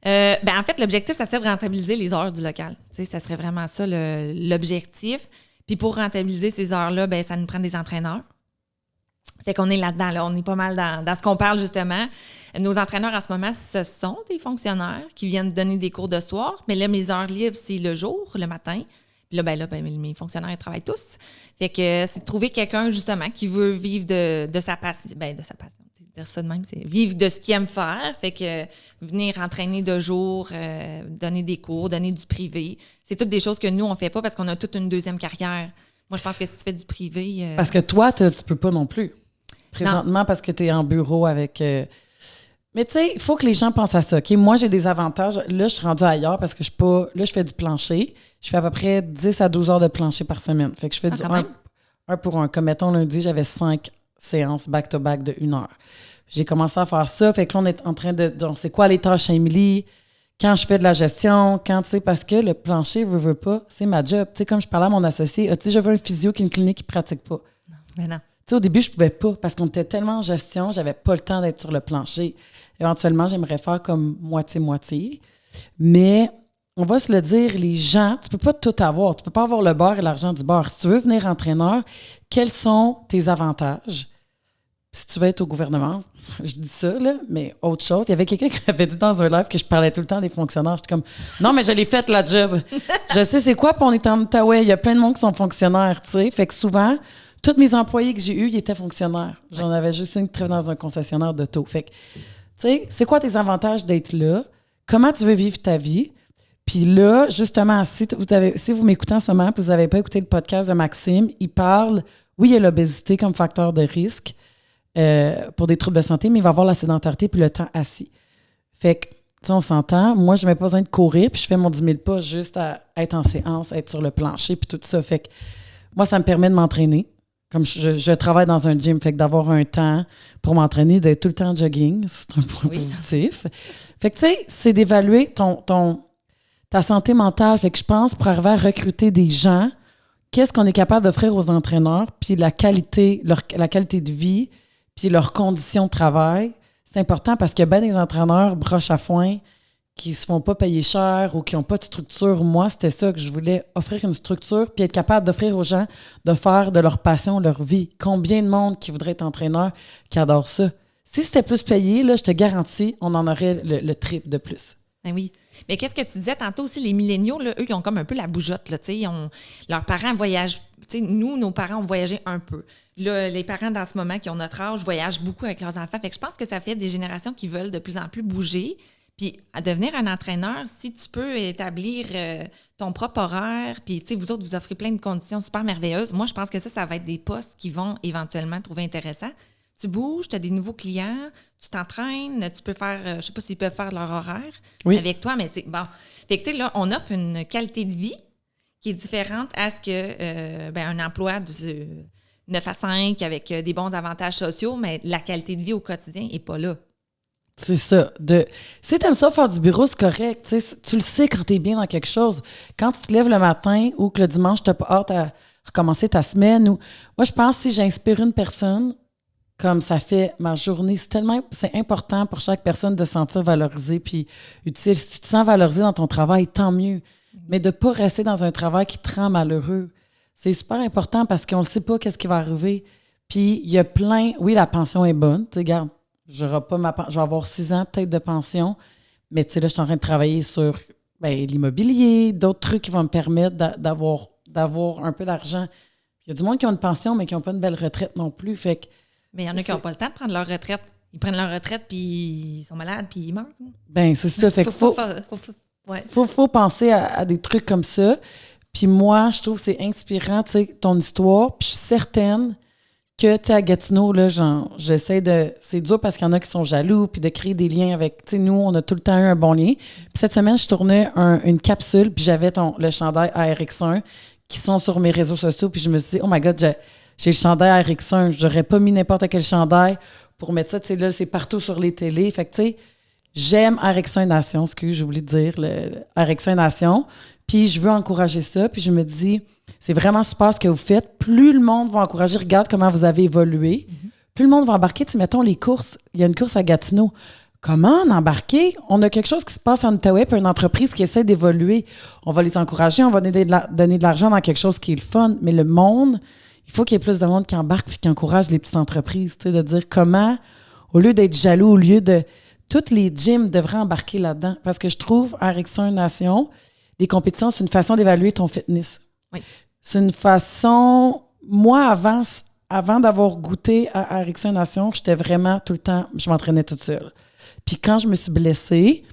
Speaker 2: En fait, l'objectif, ça serait de rentabiliser les heures du local. Tu sais, ça serait vraiment ça l'objectif. Puis pour rentabiliser ces heures-là, ben ça nous prend des entraîneurs. Fait qu'on est là-dedans, là. On est pas mal dans ce qu'on parle, justement. Nos entraîneurs, en ce moment, ce sont des fonctionnaires qui viennent donner des cours de soir. Mais là, mes heures libres, c'est le jour, le matin. Puis là, mes fonctionnaires, ils travaillent tous. Fait que c'est de trouver quelqu'un, justement, qui veut vivre de sa passion. De sa passion. Dire ça de même, c'est vivre de ce qu'il aime faire. Fait que venir entraîner de jour, donner des cours, donner du privé. C'est toutes des choses que nous, on fait pas parce qu'on a toute une deuxième carrière. Moi, je pense que si tu fais du privé...
Speaker 1: Parce que toi, tu peux pas non plus. Présentement, parce que tu es en bureau avec... Mais tu sais, il faut que les gens pensent à ça. OK? Moi, j'ai des avantages. Là, je suis rendue ailleurs parce que je suis pas... Là, je fais du plancher. Je fais à peu près 10 à 12 heures de plancher par semaine. Fait que je fais du un pour un. Comme mettons, lundi, j'avais 5 séances back-to-back de 1 heure. J'ai commencé à faire ça. Fait que là, on est en train de dire, c'est quoi les tâches à Émilie? Quand je fais de la gestion, parce que le plancher, veut pas, c'est ma job. Tu sais, comme je parlais à mon associé, je veux un physio qui a une clinique qui ne pratique pas.
Speaker 2: Non, mais non.
Speaker 1: Tu sais, au début, je pouvais pas parce qu'on était tellement en gestion, j'avais pas le temps d'être sur le plancher. Éventuellement, j'aimerais faire comme moitié-moitié. Mais on va se le dire, les gens, tu peux pas tout avoir. Tu peux pas avoir le beurre et l'argent du beurre. Si tu veux venir entraîneur, quels sont tes avantages? Si tu veux être au gouvernement, je dis ça, là, mais autre chose. Il y avait quelqu'un qui m'avait dit dans un live que je parlais tout le temps des fonctionnaires. J'étais comme, non, mais je l'ai faite, la job. Je sais c'est quoi, puis on est en Outaouais. Il y a plein de monde qui sont fonctionnaires, tu sais. Fait que souvent, tous mes employés que j'ai eus, ils étaient fonctionnaires. J'en avais juste une qui travaillait dans un concessionnaire d'auto. Fait que, tu sais, c'est quoi tes avantages d'être là? Comment tu veux vivre ta vie? Puis là, justement, si vous m'écoutez en ce moment et vous n'avez pas écouté le podcast de Maxime, il parle, oui, il y a l'obésité comme facteur de risque pour des troubles de santé, mais il va y avoir la sédentarité puis le temps assis. Fait que, tu sais, on s'entend. Moi, je n'ai pas besoin de courir puis je fais mon 10 000 pas juste à être en séance, être sur le plancher puis tout ça. Fait que moi, ça me permet de m'entraîner. Comme je travaille dans un gym, fait que d'avoir un temps pour m'entraîner, d'être tout le temps en jogging, c'est un point positif. Fait que, tu sais, c'est d'évaluer ta santé mentale. Fait que je pense, pour arriver à recruter des gens, qu'est-ce qu'on est capable d'offrir aux entraîneurs, puis la qualité de vie, puis leurs conditions de travail. C'est important parce qu'il y a bien des entraîneurs broche à foin qui se font pas payer cher ou qui n'ont pas de structure. Moi, c'était ça que je voulais, offrir une structure puis être capable d'offrir aux gens de faire de leur passion leur vie. Combien de monde qui voudrait être entraîneur qui adore ça? Si c'était plus payé, là, je te garantis, on en aurait le triple de plus.
Speaker 2: Ben oui. Mais qu'est-ce que tu disais tantôt aussi, les milléniaux, là, eux, ils ont comme un peu la bougeotte. Là, leurs parents voyagent. Nous, nos parents ont voyagé un peu. Là, les parents, dans ce moment, qui ont notre âge, voyagent beaucoup avec leurs enfants. Fait que je pense que ça fait des générations qui veulent de plus en plus bouger. Puis, à devenir un entraîneur, si tu peux établir ton propre horaire, puis, tu sais, vous autres, vous offrez plein de conditions super merveilleuses, moi, je pense que ça va être des postes qui vont éventuellement trouver intéressants. Tu bouges, tu as des nouveaux clients, tu t'entraînes, tu peux faire, je ne sais pas s'ils peuvent faire leur horaire avec toi, mais c'est bon. Fait que, tu sais, là, on offre une qualité de vie qui est différente à ce que un emploi du 9 à 5 avec des bons avantages sociaux, mais la qualité de vie au quotidien n'est pas là.
Speaker 1: C'est ça. Si tu aimes ça faire du bureau, c'est correct. Tu le sais quand tu es bien dans quelque chose. Quand tu te lèves le matin ou que le dimanche, tu n'as pas hâte à recommencer ta semaine. Moi, je pense que si j'inspire une personne, comme ça fait ma journée, c'est important pour chaque personne de se sentir valorisée puis utile. Si tu te sens valorisé dans ton travail, tant mieux. Mais de ne pas rester dans un travail qui te rend malheureux. C'est super important parce qu'on ne sait pas qu'est-ce qui va arriver. Puis, il y a plein... Oui, la pension est bonne. Tu sais, regarde, je vais avoir 6 ans peut-être de pension, mais tu sais, là, je suis en train de travailler sur l'immobilier, d'autres trucs qui vont me permettre d'avoir un peu d'argent. Il y a du monde qui ont une pension, mais qui n'ont pas une belle retraite non plus. Fait que,
Speaker 2: mais il y en a qui n'ont pas le temps de prendre leur retraite. Ils prennent leur retraite, puis ils sont malades, puis ils meurent.
Speaker 1: Ben c'est ça. Fait qu'il faut penser à des trucs comme ça. Puis moi, je trouve que c'est inspirant, tu sais, ton histoire. Puis je suis certaine que, tu sais, à Gatineau, là, j'essaie de... C'est dur parce qu'il y en a qui sont jaloux, puis de créer des liens avec... Tu sais, nous, on a tout le temps eu un bon lien. Puis cette semaine, je tournais une capsule, puis j'avais le chandail ARX1 qui sont sur mes réseaux sociaux. Puis je me suis dit, oh my God, j'ai le chandail ARX1. J'aurais pas mis n'importe quel chandail pour mettre ça. Tu sais, là, c'est partout sur les télés. Fait que, tu sais, j'aime ARX1 Nation, j'ai oublié de dire, le ARX1 Nation. Puis je veux encourager ça. Puis je me dis, c'est vraiment super ce que vous faites. Plus le monde va encourager, regarde comment vous avez évolué. Plus le monde va embarquer. Tu sais, mettons les courses. Il y a une course à Gatineau. Comment en embarquer? On a quelque chose qui se passe en Outaouais, puis une entreprise qui essaie d'évoluer. On va les encourager, on va donner de l'argent dans quelque chose qui est le fun. Mais le monde, il faut qu'il y ait plus de monde qui embarque puis qui encourage les petites entreprises. Tu sais, de dire comment, au lieu d'être jaloux, au lieu de... Toutes les gyms devraient embarquer là-dedans. Parce que je trouve, à ARX1 Nation, les compétitions, c'est une façon d'évaluer ton fitness.
Speaker 2: Oui.
Speaker 1: C'est une façon... Moi, avant d'avoir goûté à ARX1 Nation, j'étais vraiment tout le temps... Je m'entraînais toute seule. Puis quand je me suis blessée,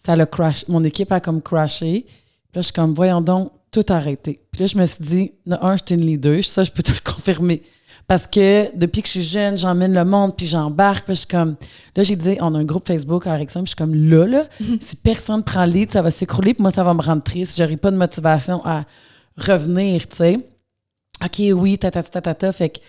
Speaker 1: ça l'a crash. Mon équipe a comme crashé. Puis là, je suis comme, voyons donc, tout arrêté. Puis là, je me suis dit, j'étais une leader. Ça, je peux te le confirmer. Parce que depuis que je suis jeune, j'emmène le monde, puis j'embarque. Puis je suis comme... Là, j'ai dit, on a un groupe Facebook avec ça. Puis je suis comme, là, si personne prend le lead, ça va s'écrouler. Puis moi, ça va me rendre triste. J'aurai pas de motivation à revenir, tu sais. OK, oui, ta. Fait que...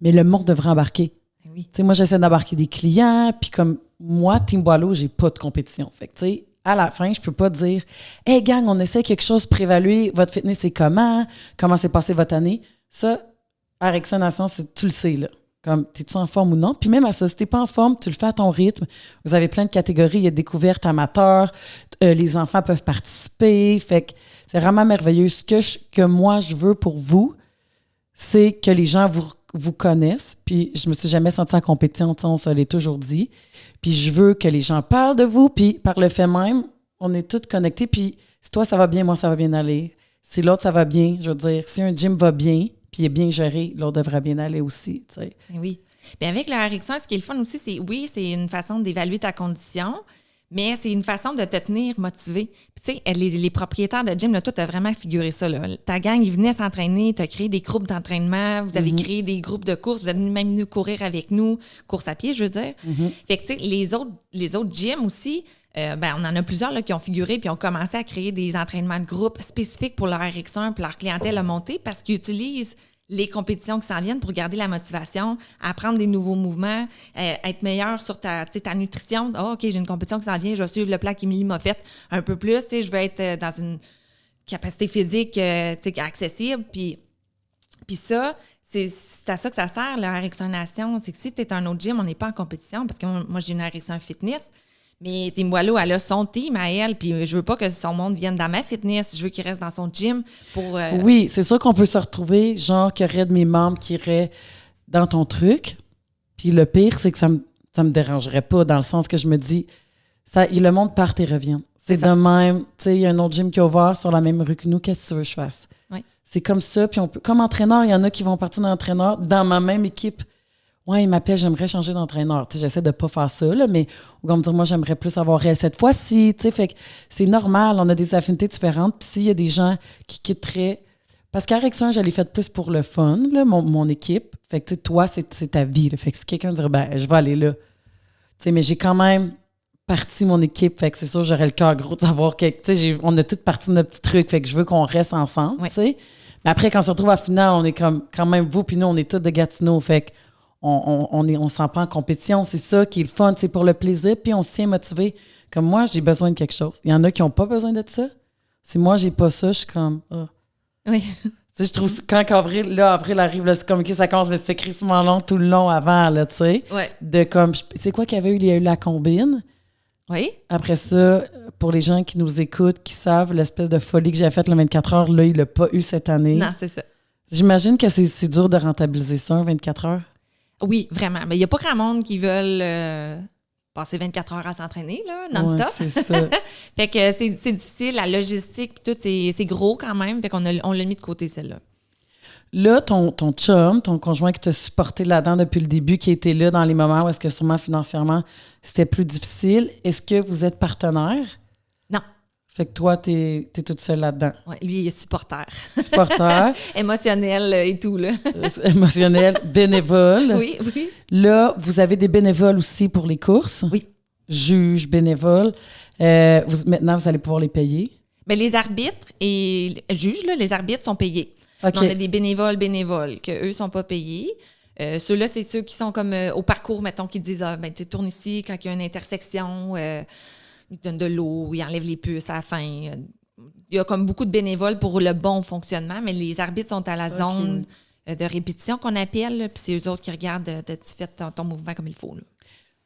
Speaker 1: Mais le monde devrait embarquer.
Speaker 2: Oui.
Speaker 1: Tu sais, moi, j'essaie d'embarquer des clients. Puis comme moi, Team Boileau, j'ai pas de compétition. Fait que, tu sais, à la fin, je peux pas dire, hey, gang, on essaie quelque chose pour évaluer votre fitness, c'est comment s'est passé votre année. Ça, ARX1 Nation, tu le sais, là. Comme, t'es-tu en forme ou non? Puis même à ça, si t'es pas en forme, tu le fais à ton rythme. Vous avez plein de catégories. Il y a découvertes amateurs. Les enfants peuvent participer. Fait que c'est vraiment merveilleux. Ce que moi, je veux pour vous, c'est que les gens vous connaissent. Puis je me suis jamais sentie en compétition, on se l'est toujours dit. Puis je veux que les gens parlent de vous. Puis par le fait même, on est tous connectés. Puis si toi, ça va bien, moi, ça va bien aller. Si l'autre, ça va bien, je veux dire, si un gym va bien, puis il est bien géré, l'autre devrait bien aller aussi, tu sais.
Speaker 2: Oui. Bien, avec le ARX1, ce qui est le fun aussi, c'est une façon d'évaluer ta condition, Mais c'est une façon de te tenir motivé. Puis, tu sais, les propriétaires de gym, là, toi, tu as vraiment figuré ça. Là. Ta gang, ils venaient s'entraîner, tu as créé des groupes d'entraînement, vous avez créé des groupes de courses, vous êtes même venus courir avec nous, course à pied, je veux dire. Fait que, tu sais, les autres gyms aussi, on en a plusieurs là, qui ont figuré puis ont commencé à créer des entraînements de groupe spécifiques pour leur RX1, pour leur clientèle à monter parce qu'ils utilisent les compétitions qui s'en viennent pour garder la motivation, apprendre des nouveaux mouvements, être meilleur sur ta nutrition. « OK, j'ai une compétition qui s'en vient, je vais suivre le plan qu'Émilie m'a fait un peu plus. Je vais être dans une capacité physique accessible. » Puis ça, c'est à ça que ça sert, le RX1 Nation. C'est que si tu es un autre gym, on n'est pas en compétition parce que moi, j'ai une RX1 Fitness. Mais Team Boileau, elle a son team à elle, puis je veux pas que son monde vienne dans ma fitness, je veux qu'il reste dans son gym pour...
Speaker 1: Oui, c'est sûr qu'on peut se retrouver, genre qu'il y aurait de mes membres qui iraient dans ton truc, puis le pire, c'est que ça me dérangerait pas, dans le sens que je me dis, le monde part et revient. C'est de même, tu sais, il y a un autre gym qui est ouvert sur la même rue que nous, qu'est-ce que tu veux que je fasse?
Speaker 2: Oui.
Speaker 1: C'est comme ça, puis comme entraîneur, il y en a qui vont partir d'entraîneur dans ma même équipe. Ouais, il m'appelle, j'aimerais changer d'entraîneur. Tu sais, j'essaie de pas faire ça, là, mais on va me dire, moi, j'aimerais plus avoir elle cette fois-ci. Tu sais, fait que c'est normal, on a des affinités différentes. Puis s'il y a des gens qui quitteraient. Parce qu'RX1, je l'ai fait plus pour le fun, là, mon équipe. Fait que, tu sais, toi, c'est ta vie. Là. Fait que si quelqu'un dirait, je vais aller là. Tu sais, mais j'ai quand même parti mon équipe. Fait que c'est sûr, j'aurais le cœur gros de savoir que, tu sais, on a toutes parti de notre petit truc. Fait que je veux qu'on reste ensemble, tu sais. Mais après, quand on se retrouve à la finale, on est comme, quand même vous, puis nous, on est tous de Gatineau. Fait que on se sent pas en compétition. C'est ça qui est le fun, c'est pour le plaisir, puis on se tient motivé. Comme moi, j'ai besoin de quelque chose. Il y en a qui n'ont pas besoin de ça. Si moi, j'ai pas ça, je suis comme...
Speaker 2: Oui.
Speaker 1: Tu sais, je trouve quand avril arrive, là, c'est comme que ça commence, mais c'est crissement long tout le long avant, là, tu sais.
Speaker 2: Ouais.
Speaker 1: De comme... C'est quoi qu'il y avait eu? Il y a eu la combine.
Speaker 2: Oui.
Speaker 1: Après ça, pour les gens qui nous écoutent, qui savent l'espèce de folie que j'ai faite le 24 heures, là, il l'a pas eu cette année.
Speaker 2: Non, c'est ça.
Speaker 1: J'imagine que c'est dur de rentabiliser ça, un 24 heures.
Speaker 2: Oui, vraiment. Mais il n'y a pas grand monde qui veulent passer 24 heures à s'entraîner, là, non-stop.
Speaker 1: Ouais, c'est ça.
Speaker 2: Fait que c'est difficile, la logistique, puis tout, c'est gros quand même. Fait qu'on l'a mis de côté, celle-là.
Speaker 1: Là, ton chum, ton conjoint qui t'a supporté là-dedans depuis le début, qui était là dans les moments où est-ce que sûrement financièrement, c'était plus difficile, est-ce que vous êtes partenaires?
Speaker 2: Non.
Speaker 1: Fait que toi, t'es toute seule là-dedans.
Speaker 2: Oui, lui, il est supporter.
Speaker 1: Supporter.
Speaker 2: Émotionnel et tout, là.
Speaker 1: Émotionnel, bénévole.
Speaker 2: Oui, oui.
Speaker 1: Là, vous avez des bénévoles aussi pour les courses.
Speaker 2: Oui.
Speaker 1: Juges, bénévoles. Maintenant, vous allez pouvoir les payer.
Speaker 2: Mais les arbitres et juges, là, les arbitres sont payés.
Speaker 1: Okay.
Speaker 2: On a des bénévoles, qu'eux ne sont pas payés. Ceux-là, c'est ceux qui sont comme au parcours, mettons, qui disent tu tournes ici quand il y a une intersection, ils donnent de l'eau, ils enlèvent les puces à la fin. Il y a comme beaucoup de bénévoles pour le bon fonctionnement, mais les arbitres sont à la zone de répétition qu'on appelle, puis c'est eux autres qui regardent de tu fais ton mouvement comme il faut.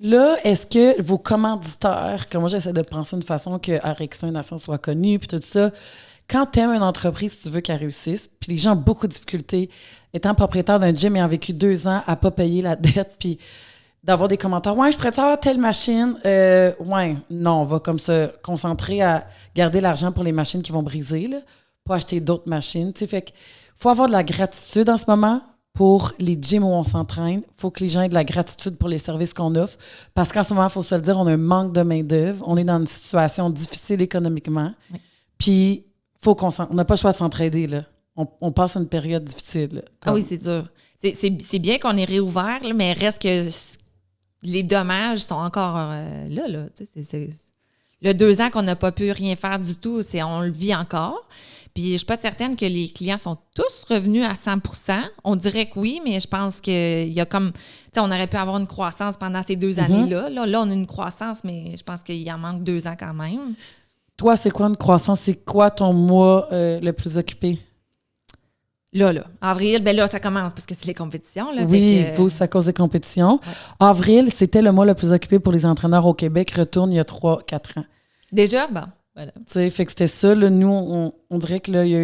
Speaker 1: Là, est-ce que vos commanditaires, comme moi j'essaie de penser d'une façon que RX1 Nation soit connu, puis tout ça, quand tu aimes une entreprise, tu veux qu'elle réussisse, puis les gens ont beaucoup de difficultés, étant propriétaire d'un gym et ayant vécu 2 ans à ne pas payer la dette, puis d'avoir des commentaires. « Ouais, je pourrais avoir telle machine. Ouais, non, on va comme se concentrer à garder l'argent pour les machines qui vont briser, là, pas acheter d'autres machines. » Tu sais, fait qu'il faut avoir de la gratitude en ce moment pour les gyms où on s'entraîne. Il faut que les gens aient de la gratitude pour les services qu'on offre. Parce qu'en ce moment, il faut se le dire, on a un manque de main-d'œuvre. On est dans une situation difficile économiquement. Oui. Puis, on n'a pas le choix de s'entraider, là. On passe une période difficile. Là,
Speaker 2: ah oui, c'est dur. C'est bien qu'on est réouvert, là, mais reste que les dommages sont encore là. C'est le 2 ans qu'on n'a pas pu rien faire du tout, on le vit encore. Puis je ne suis pas certaine que les clients sont tous revenus à 100%. On dirait que oui, mais je pense qu'il y a comme... Tu sais, on aurait pu avoir une croissance pendant ces 2 années-là. Là, on a une croissance, mais je pense qu'il en manque 2 ans quand même.
Speaker 1: Toi, c'est quoi une croissance? C'est quoi ton mois le plus occupé?
Speaker 2: Là. Avril, là, ça commence parce que c'est les compétitions. Là,
Speaker 1: oui, c'est à cause des compétitions. Ouais. Avril, c'était le mois le plus occupé pour les entraîneurs au Québec. Retourne il y a 3-4 ans.
Speaker 2: Déjà? Bon, voilà.
Speaker 1: Tu sais, fait que c'était ça. Là, nous, on dirait que là, il y a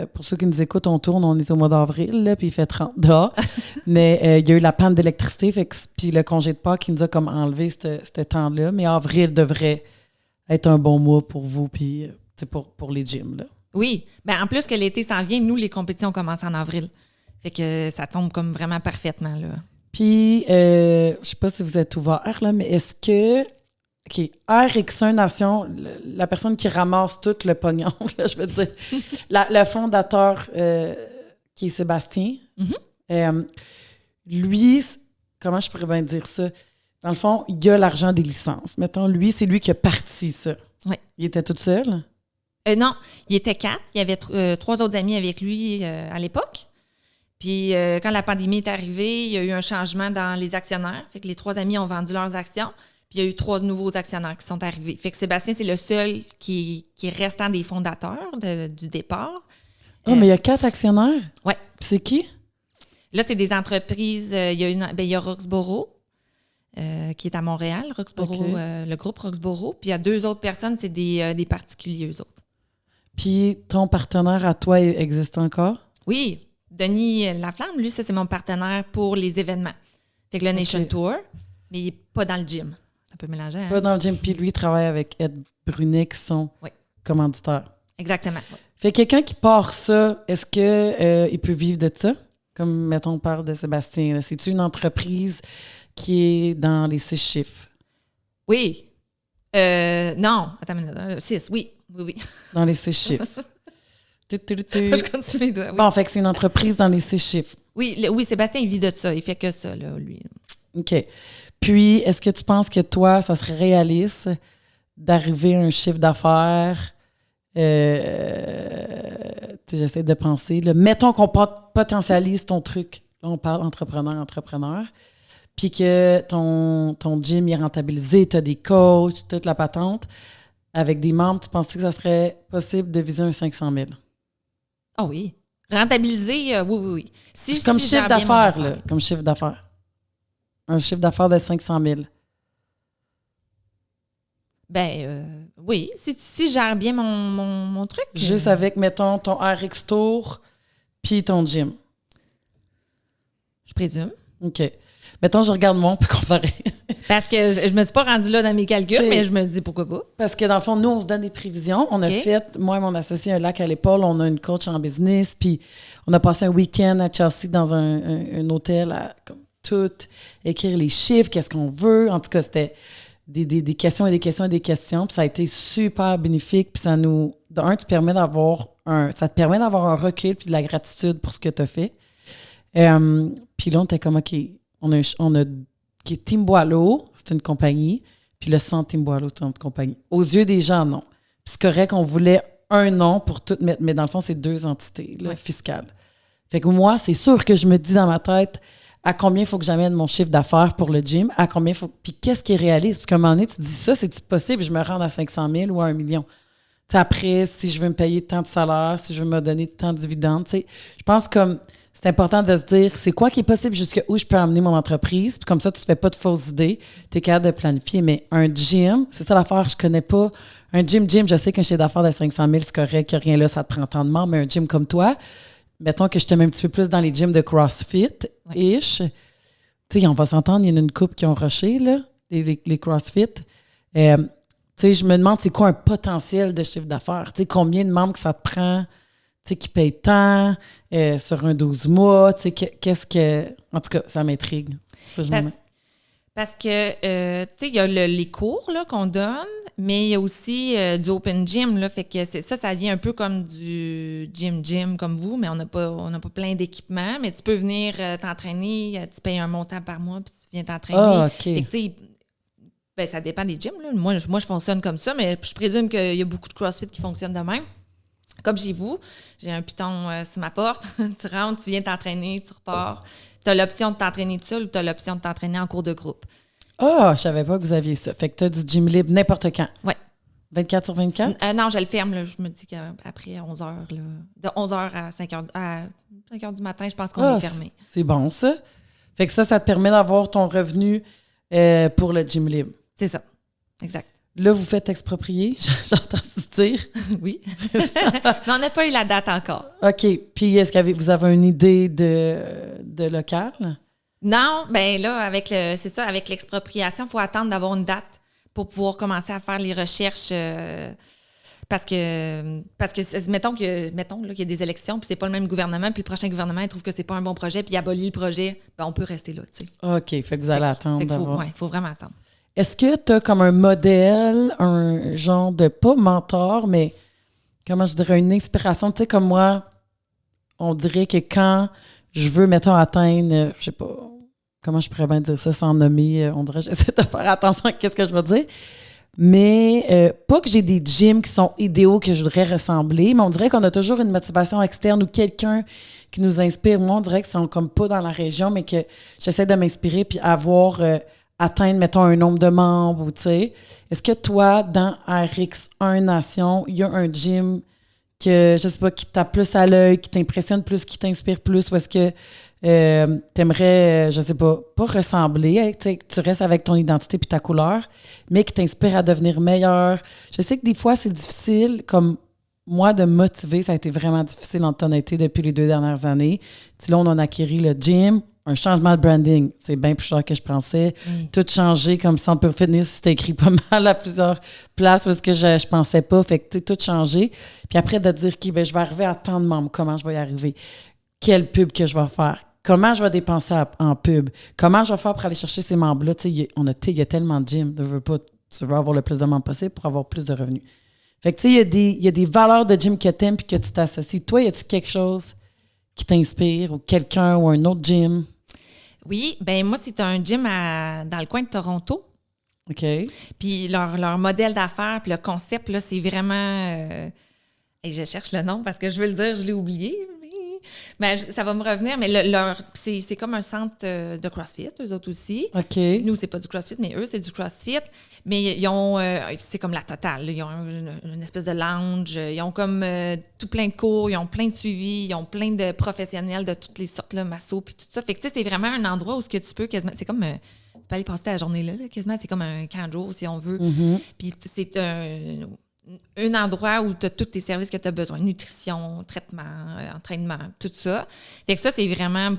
Speaker 1: eu... pour ceux qui nous écoutent, on tourne, on est au mois d'avril, là, puis il fait 30 dehors. Mais il y a eu la panne d'électricité, puis le congé de Pâques qui nous a comme enlevé ce temps-là. Mais avril devrait être un bon mois pour vous, puis pour les gyms, là.
Speaker 2: Oui. Bien, en plus que l'été s'en vient, nous, les compétitions commencent en avril. Fait que ça tombe comme vraiment parfaitement, là.
Speaker 1: Puis, je sais pas si vous êtes ouvert, là, mais est-ce que OK. RX1 Nation, la personne qui ramasse tout le pognon, là, je veux dire. Le fondateur, qui est Sébastien, lui, comment je pourrais bien dire ça? Dans le fond, il a l'argent des licences. Mettons, lui, c'est lui qui a parti ça.
Speaker 2: Oui.
Speaker 1: Il était tout seul?
Speaker 2: Non, il était 4. Il y avait 3 autres amis avec lui à l'époque. Puis quand la pandémie est arrivée, il y a eu un changement dans les actionnaires. Fait que les 3 amis ont vendu leurs actions. Puis il y a eu 3 nouveaux actionnaires qui sont arrivés. Fait que Sébastien, c'est le seul qui est restant des fondateurs du départ.
Speaker 1: Oh, mais il y a 4 actionnaires?
Speaker 2: Oui.
Speaker 1: Puis c'est qui?
Speaker 2: Là, c'est des entreprises. Il y a Roxboro, qui est à Montréal, Roxboro,
Speaker 1: Okay.
Speaker 2: le groupe Roxboro. Puis il y a 2 autres personnes, c'est des particuliers, eux autres.
Speaker 1: Puis ton partenaire à toi existe encore?
Speaker 2: Oui, Denis Laflamme, lui, ça, c'est mon partenaire pour les événements. Fait que le Nation Tour, mais il n'est pas dans le gym. Ça peut mélanger, hein?
Speaker 1: Pas dans le gym. Puis lui, il travaille avec Ed Brunet, qui sont commanditaires.
Speaker 2: Exactement. Oui.
Speaker 1: Fait que quelqu'un qui part ça, est-ce que il peut vivre de ça? Comme, mettons, on parle de Sébastien. Là. C'est-tu une entreprise qui est dans les 6 chiffres?
Speaker 2: Oui. Non, attends une minute. 6, oui.
Speaker 1: Dans les 6 chiffres.
Speaker 2: Je continue mes doigts. Oui.
Speaker 1: Bon, fait que c'est une entreprise dans les 6 chiffres.
Speaker 2: Oui, Sébastien, il vit de ça. Il fait que ça, là, lui.
Speaker 1: OK. Puis, est-ce que tu penses que toi, ça serait réaliste d'arriver à un chiffre d'affaires? J'essaie de penser. Là. Mettons qu'on potentialise ton truc. Là, on parle entrepreneur. Puis que ton gym est rentabilisé, tu as des coachs, toute la patente. Avec des membres, tu penses que ça serait possible de viser un 500 000?
Speaker 2: Ah oui. Rentabiliser, oui.
Speaker 1: C'est comme chiffre d'affaires, là. Comme chiffre d'affaires. Un chiffre d'affaires de 500 000.
Speaker 2: Oui. Si je gère bien mon truc.
Speaker 1: Juste avec, mettons, ton RX Tour puis ton gym.
Speaker 2: Je présume.
Speaker 1: OK. Mettons, je regarde moi, on peut comparer.
Speaker 2: Parce que je me suis pas rendue là dans mes calculs,
Speaker 1: Okay.
Speaker 2: mais je me dis pourquoi pas.
Speaker 1: Parce que dans le fond, nous, on se donne des prévisions. On a fait, moi et mon associé, un lac à l'épaule. On a une coach en business. Puis on a passé un week-end à Chelsea dans un hôtel à comme, tout écrire les chiffres, qu'est-ce qu'on veut. En tout cas, c'était des questions et des questions et des questions. Puis ça a été super bénéfique. Puis ça nous... D'un, ça te permet d'avoir un recul puis de la gratitude pour ce que tu as fait. Puis là, on était comme, OK, on a qui est Team Boileau, c'est une compagnie, puis le centre Team Boileau, c'est une autre compagnie. Aux yeux des gens, non. Puis c'est correct, on voulait un nom pour tout mettre, mais dans le fond, c'est 2 entités là, fiscales. Fait que moi, c'est sûr que je me dis dans ma tête à combien il faut que j'amène mon chiffre d'affaires pour le gym, à combien il faut... Puis qu'est-ce qui est réaliste? Parce qu'à un moment donné, tu te dis ça, c'est-tu possible? Je me rends à 500 000 ou à 1 million. T'sais, après, si je veux me payer tant de salaire, si je veux me donner tant de dividendes, tu sais, je pense comme... C'est important de se dire, c'est quoi qui est possible, jusqu'où je peux amener mon entreprise. Puis comme ça, tu ne te fais pas de fausses idées. Tu es capable de planifier. Mais un gym, c'est ça l'affaire, je connais pas. Un gym, je sais qu'un chiffre d'affaires de 500 000, c'est correct, qu'il n'y a rien là, ça te prend tant de morts. Mais un gym comme toi, mettons que je te mets un petit peu plus dans les gyms de CrossFit-ish. Tu sais, on va s'entendre, il y en a une couple qui ont rushé, là, les CrossFit. Tu sais, je me demande, c'est quoi un potentiel de chiffre d'affaires? Tu sais, combien de membres que ça te prend? Tu sais, qui paye tant sur un 12 mois, tu sais, qu'est-ce que... En tout cas, ça m'intrigue. Ça,
Speaker 2: parce que, tu sais, il y a les cours là, qu'on donne, mais il y a aussi du open gym, là, fait que ça vient un peu comme du gym comme vous, mais on n'a pas plein d'équipements, mais tu peux venir t'entraîner, tu payes un montant par mois, puis tu viens t'entraîner.
Speaker 1: Ah, OK.
Speaker 2: Fait que, tu sais, ça dépend des gyms, là. Moi, je fonctionne comme ça, mais je présume qu'il y a beaucoup de CrossFit qui fonctionnent de même. Comme chez vous, j'ai un piton sur ma porte. Tu rentres, tu viens t'entraîner, tu repars. Tu as l'option de t'entraîner tout seul ou tu as l'option de t'entraîner en cours de groupe.
Speaker 1: Ah, je savais pas que vous aviez ça. Fait que tu as du gym libre n'importe quand.
Speaker 2: Oui.
Speaker 1: 24 sur 24?
Speaker 2: Non, je le ferme. Là. Je me dis qu'après 11 heures, là, de 11 heures à 5 heures du matin, je pense qu'on est fermé. C'est
Speaker 1: bon, ça. Fait que ça te permet d'avoir ton revenu pour le gym libre.
Speaker 2: C'est ça. Exact.
Speaker 1: Là, vous faites exproprier, j'ai entendu dire.
Speaker 2: Oui. Mais on n'a pas eu la date encore.
Speaker 1: OK. Puis, est-ce que vous avez une idée de local?
Speaker 2: Non, bien là, avec l'expropriation, il faut attendre d'avoir une date pour pouvoir commencer à faire les recherches. Parce que mettons qu'il y a des élections, puis c'est pas le même gouvernement, puis le prochain gouvernement, il trouve que c'est pas un bon projet, puis il abolit le projet, bien, on peut rester là, tu sais.
Speaker 1: OK. Fait que vous allez attendre.
Speaker 2: Il faut vraiment attendre.
Speaker 1: Est-ce que tu as comme un modèle, un genre de, pas mentor, mais comment je dirais, une inspiration? Tu sais, comme moi, on dirait que quand je veux, mettons, atteindre, je sais pas, comment je pourrais bien dire ça sans nommer, on dirait, j'essaie de faire attention à ce que je veux dire. Mais pas que j'ai des gyms qui sont idéaux que je voudrais ressembler, mais on dirait qu'on a toujours une motivation externe ou quelqu'un qui nous inspire. Moi, on dirait que c'est comme pas dans la région, mais que j'essaie de m'inspirer puis avoir atteindre, mettons, un nombre de membres ou tu sais. Est-ce que toi, dans RX1 Nation, il y a un gym que, je sais pas, qui te tape plus à l'œil, qui t'impressionne plus, qui t'inspire plus, ou est-ce que t'aimerais, je sais pas ressembler, tu sais, que tu restes avec ton identité puis ta couleur, mais qui t'inspire à devenir meilleur. Je sais que des fois, c'est difficile, comme moi, de me motiver. Ça a été vraiment difficile en toute honnêteté depuis les 2 dernières années. Tu sais, là, on a acquis le gym, un changement de branding. C'est bien plus cher que je pensais. Tout changé, comme Centre Pure Fitness, c'était écrit pas mal à plusieurs places parce que je pensais pas. Fait que, tu sais, tout changé. Puis après, de dire, OK, ben, je vais arriver à tant de membres. Comment je vais y arriver? Quelle pub que je vais faire? Comment je vais dépenser en pub? Comment je vais faire pour aller chercher ces membres-là? Tu sais, il y a tellement de gyms. Tu veux avoir le plus de membres possible pour avoir plus de revenus. Fait que, tu sais, il y a des valeurs de gym que tu aimes et que tu t'associes. Toi, y a-tu quelque chose qui t'inspire ou quelqu'un ou un autre gym?
Speaker 2: Oui, ben moi, c'est un gym dans le coin de Toronto.
Speaker 1: OK.
Speaker 2: Puis leur modèle d'affaires, puis le concept, là, c'est vraiment... et je cherche le nom parce que je veux le dire, je l'ai oublié. Mais ça va me revenir, mais c'est comme un centre de CrossFit, eux autres aussi.
Speaker 1: OK.
Speaker 2: Nous, c'est pas du CrossFit, mais eux, c'est du CrossFit. Mais ils ont, c'est comme la totale. Là. Ils ont une espèce de lounge. Ils ont comme tout plein de cours, ils ont plein de suivis, ils ont plein de professionnels de toutes les sortes, là, masso, puis tout ça. Fait que, tu sais, c'est vraiment un endroit où ce que tu peux quasiment... C'est comme... tu peux aller passer ta journée là, quasiment. C'est comme un camp de jour, si on veut.
Speaker 1: Mm-hmm.
Speaker 2: Puis c'est un endroit où tu as tous tes services que tu as besoin, nutrition, traitement, entraînement, tout ça. Fait que ça, c'est vraiment...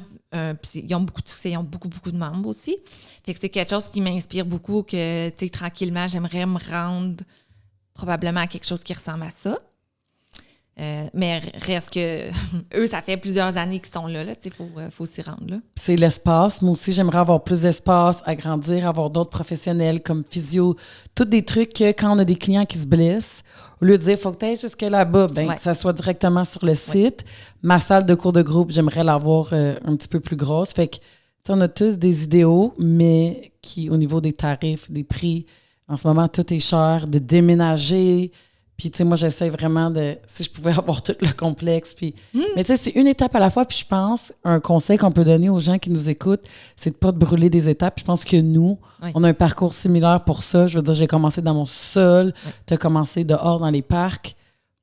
Speaker 2: ils ont beaucoup de succès, ils ont beaucoup, beaucoup de membres aussi. Fait que c'est quelque chose qui m'inspire beaucoup, que, tu sais, tranquillement, j'aimerais me rendre probablement à quelque chose qui ressemble à ça. Mais reste que eux, ça fait plusieurs années qu'ils sont là, tu sais, faut s'y rendre, là.
Speaker 1: C'est l'espace. Moi aussi, j'aimerais avoir plus d'espace, agrandir, avoir d'autres professionnels comme physio, tous des trucs que quand on a des clients qui se blessent, au lieu de dire, faut que tu ailles jusque là-bas, que ça soit directement sur le site. Ma salle de cours de groupe, j'aimerais l'avoir un petit peu plus grosse. Fait que, tu sais, on a tous des idéaux, mais qui, au niveau des tarifs, des prix, en ce moment, tout est cher, de déménager. Puis, tu sais, moi, j'essaie vraiment si je pouvais avoir tout le complexe. Puis, mais tu sais, c'est une étape à la fois. Puis, je pense, un conseil qu'on peut donner aux gens qui nous écoutent, c'est de ne pas brûler des étapes. Puis je pense que nous, on a un parcours similaire pour ça. Je veux dire, j'ai commencé dans mon sol, tu as commencé dehors dans les parcs.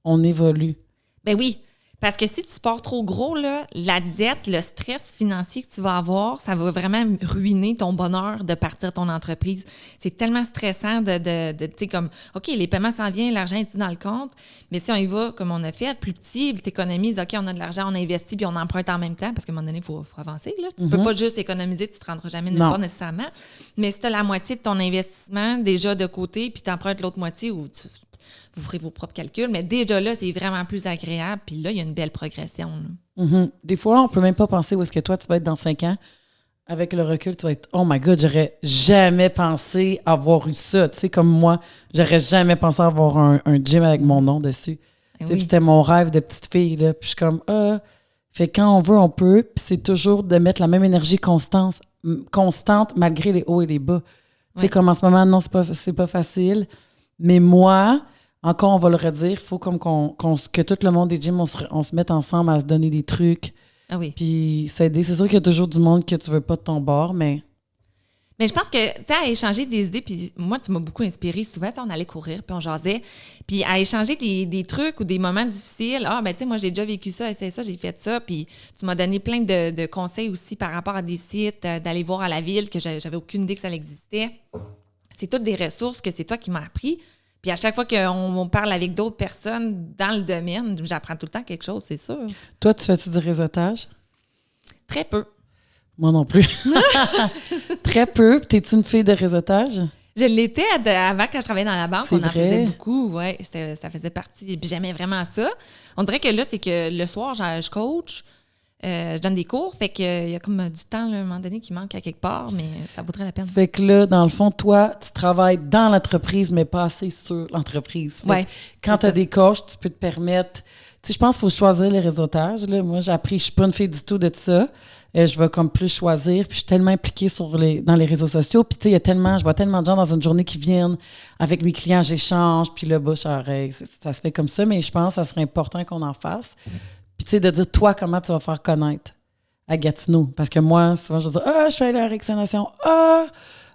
Speaker 1: On évolue.
Speaker 2: Ben oui. Parce que si tu pars trop gros, là, la dette, le stress financier que tu vas avoir, ça va vraiment ruiner ton bonheur de partir ton entreprise. C'est tellement stressant de tu sais, comme, OK, les paiements s'en viennent, l'argent est-tu dans le compte? Mais si on y va, comme on a fait, plus petit, tu économises, OK, on a de l'argent, on investit, puis on emprunte en même temps, parce qu'à un moment donné, il faut avancer, là. Tu peux pas juste économiser, tu te rendras jamais nulle part nécessairement. Mais si tu as la moitié de ton investissement déjà de côté, puis tu empruntes l'autre moitié, ou vous ferez vos propres calculs, mais déjà là, c'est vraiment plus agréable. Puis là, il y a une belle progression.
Speaker 1: Des fois, on peut même pas penser où est-ce que toi, tu vas être dans 5 ans. Avec le recul, tu vas être « Oh my God, j'aurais jamais pensé avoir eu ça. » Tu sais, comme moi, j'aurais jamais pensé avoir un gym avec mon nom dessus. Puis c'était mon rêve de petite fille. Là. Puis je suis comme « Ah! » Fait que quand on veut, on peut. Puis c'est toujours de mettre la même énergie constante malgré les hauts et les bas. Tu sais, comme en ce moment, non, c'est pas facile. Mais moi... Encore, on va le redire, il faut comme que tout le monde des gyms, on se mette ensemble à se donner des trucs.
Speaker 2: Ah oui.
Speaker 1: Puis s'aider. C'est sûr qu'il y a toujours du monde que tu veux pas de ton bord, mais...
Speaker 2: Mais je pense que, tu sais, à échanger des idées, puis moi, tu m'as beaucoup inspirée. Souvent, on allait courir, puis on jasait. Puis à échanger des trucs ou des moments difficiles. Ah, ben tu sais, moi, j'ai déjà vécu ça, c'est ça, j'ai fait ça. Puis tu m'as donné plein de conseils aussi par rapport à des sites, d'aller voir à la ville, que j'avais aucune idée que ça existait. C'est toutes des ressources que c'est toi qui m'as appris. Puis à chaque fois qu'on parle avec d'autres personnes dans le domaine, j'apprends tout le temps quelque chose, c'est sûr.
Speaker 1: Toi, tu fais-tu du réseautage?
Speaker 2: Très peu.
Speaker 1: Moi non plus. Très peu. T'es-tu une fille de réseautage?
Speaker 2: Je l'étais avant quand je travaillais dans la banque.
Speaker 1: C'est
Speaker 2: on en
Speaker 1: vrai?
Speaker 2: faisait beaucoup, oui. Ça faisait partie. Puis j'aimais vraiment ça. On dirait que là, c'est que le soir, je coach. Je donne des cours, fait qu'il y a comme du temps, là, à un moment donné, qui manque à quelque part, mais ça vaudrait la peine.
Speaker 1: Fait que là, dans le fond, toi, tu travailles dans l'entreprise, mais pas assez sur l'entreprise.
Speaker 2: Ouais,
Speaker 1: quand tu as des coachs, tu peux te permettre... Tu sais, je pense qu'il faut choisir les réseautages. Là. Moi, j'ai appris, je suis pas une fille du tout de ça. Je vais comme plus choisir, puis je suis tellement impliquée dans les réseaux sociaux. Puis tu sais, je vois tellement de gens dans une journée qui viennent avec mes clients, j'échange, puis là, bouche à oreille. Ça se fait comme ça, mais je pense que ça serait important qu'on en fasse. Puis tu sais, de dire, toi, comment tu vas faire connaître à Gatineau. Parce que moi, souvent, je dis, je suis allée à la Récréation.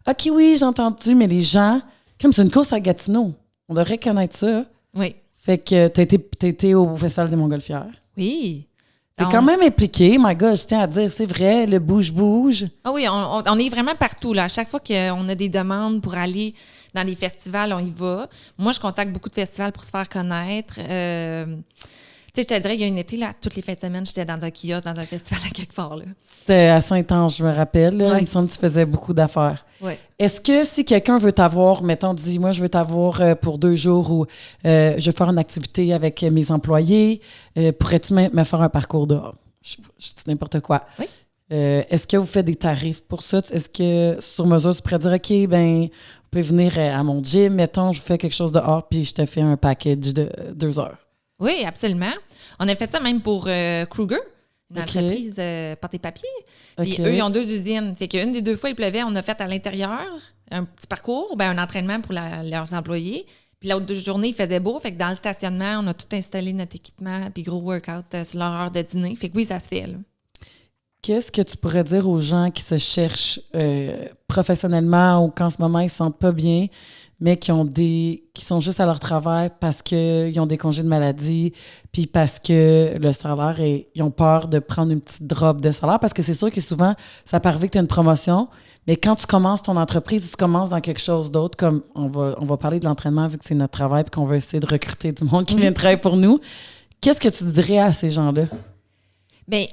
Speaker 1: OK, oui, j'ai entendu, mais les gens, comme c'est une course à Gatineau, on devrait connaître ça.
Speaker 2: Oui.
Speaker 1: Fait que t'as été au Festival des Montgolfières.
Speaker 2: Oui.
Speaker 1: T'es quand même impliqué, my God, je tiens à dire, c'est vrai, le bouge-bouge.
Speaker 2: Ah oui, on est vraiment partout, là. À chaque fois qu'on a des demandes pour aller dans des festivals, on y va. Moi, je contacte beaucoup de festivals pour se faire connaître. Tu sais, je te dirais, il y a un été, là, toutes les fins de semaine, j'étais dans un kiosque, dans un festival à quelque part, là.
Speaker 1: C'était à Saint-Ange, je me rappelle. Là.
Speaker 2: Ouais.
Speaker 1: Il me semble que tu faisais beaucoup d'affaires.
Speaker 2: Ouais.
Speaker 1: Est-ce que si quelqu'un veut t'avoir, mettons, dis, moi, je veux t'avoir pour 2 jours ou je veux faire une activité avec mes employés, pourrais-tu me faire un parcours dehors? Je dis n'importe quoi.
Speaker 2: Oui.
Speaker 1: Est-ce que vous faites des tarifs pour ça? Est-ce que, sur mesure, tu pourrais dire, OK, ben, vous pouvez venir à mon gym, mettons, je vous fais quelque chose dehors, puis je te fais un package de 2 heures?
Speaker 2: Oui, absolument. On a fait ça même pour Kruger, une entreprise porte papier. Puis eux, ils ont 2 usines. Fait qu'une des 2 fois, il pleuvait, on a fait à l'intérieur un petit parcours, un entraînement pour leurs employés. Puis l'autre journée, il faisait beau. Fait que dans le stationnement, on a tout installé notre équipement, puis gros workout sur leur heure de dîner. Fait que oui, ça se fait, là.
Speaker 1: Qu'est-ce que tu pourrais dire aux gens qui se cherchent professionnellement ou qu'en ce moment, ils ne se sentent pas bien, mais qui sont juste à leur travail parce qu'ils ont des congés de maladie, puis parce que le salaire ils ont peur de prendre une petite drop de salaire, parce que c'est sûr que souvent, ça peut arriver que tu as une promotion, mais quand tu commences ton entreprise, tu commences dans quelque chose d'autre, comme on va parler de l'entraînement vu que c'est notre travail puis qu'on va essayer de recruter du monde qui vient travailler pour nous. Qu'est-ce que tu dirais à ces gens-là?
Speaker 2: Bien,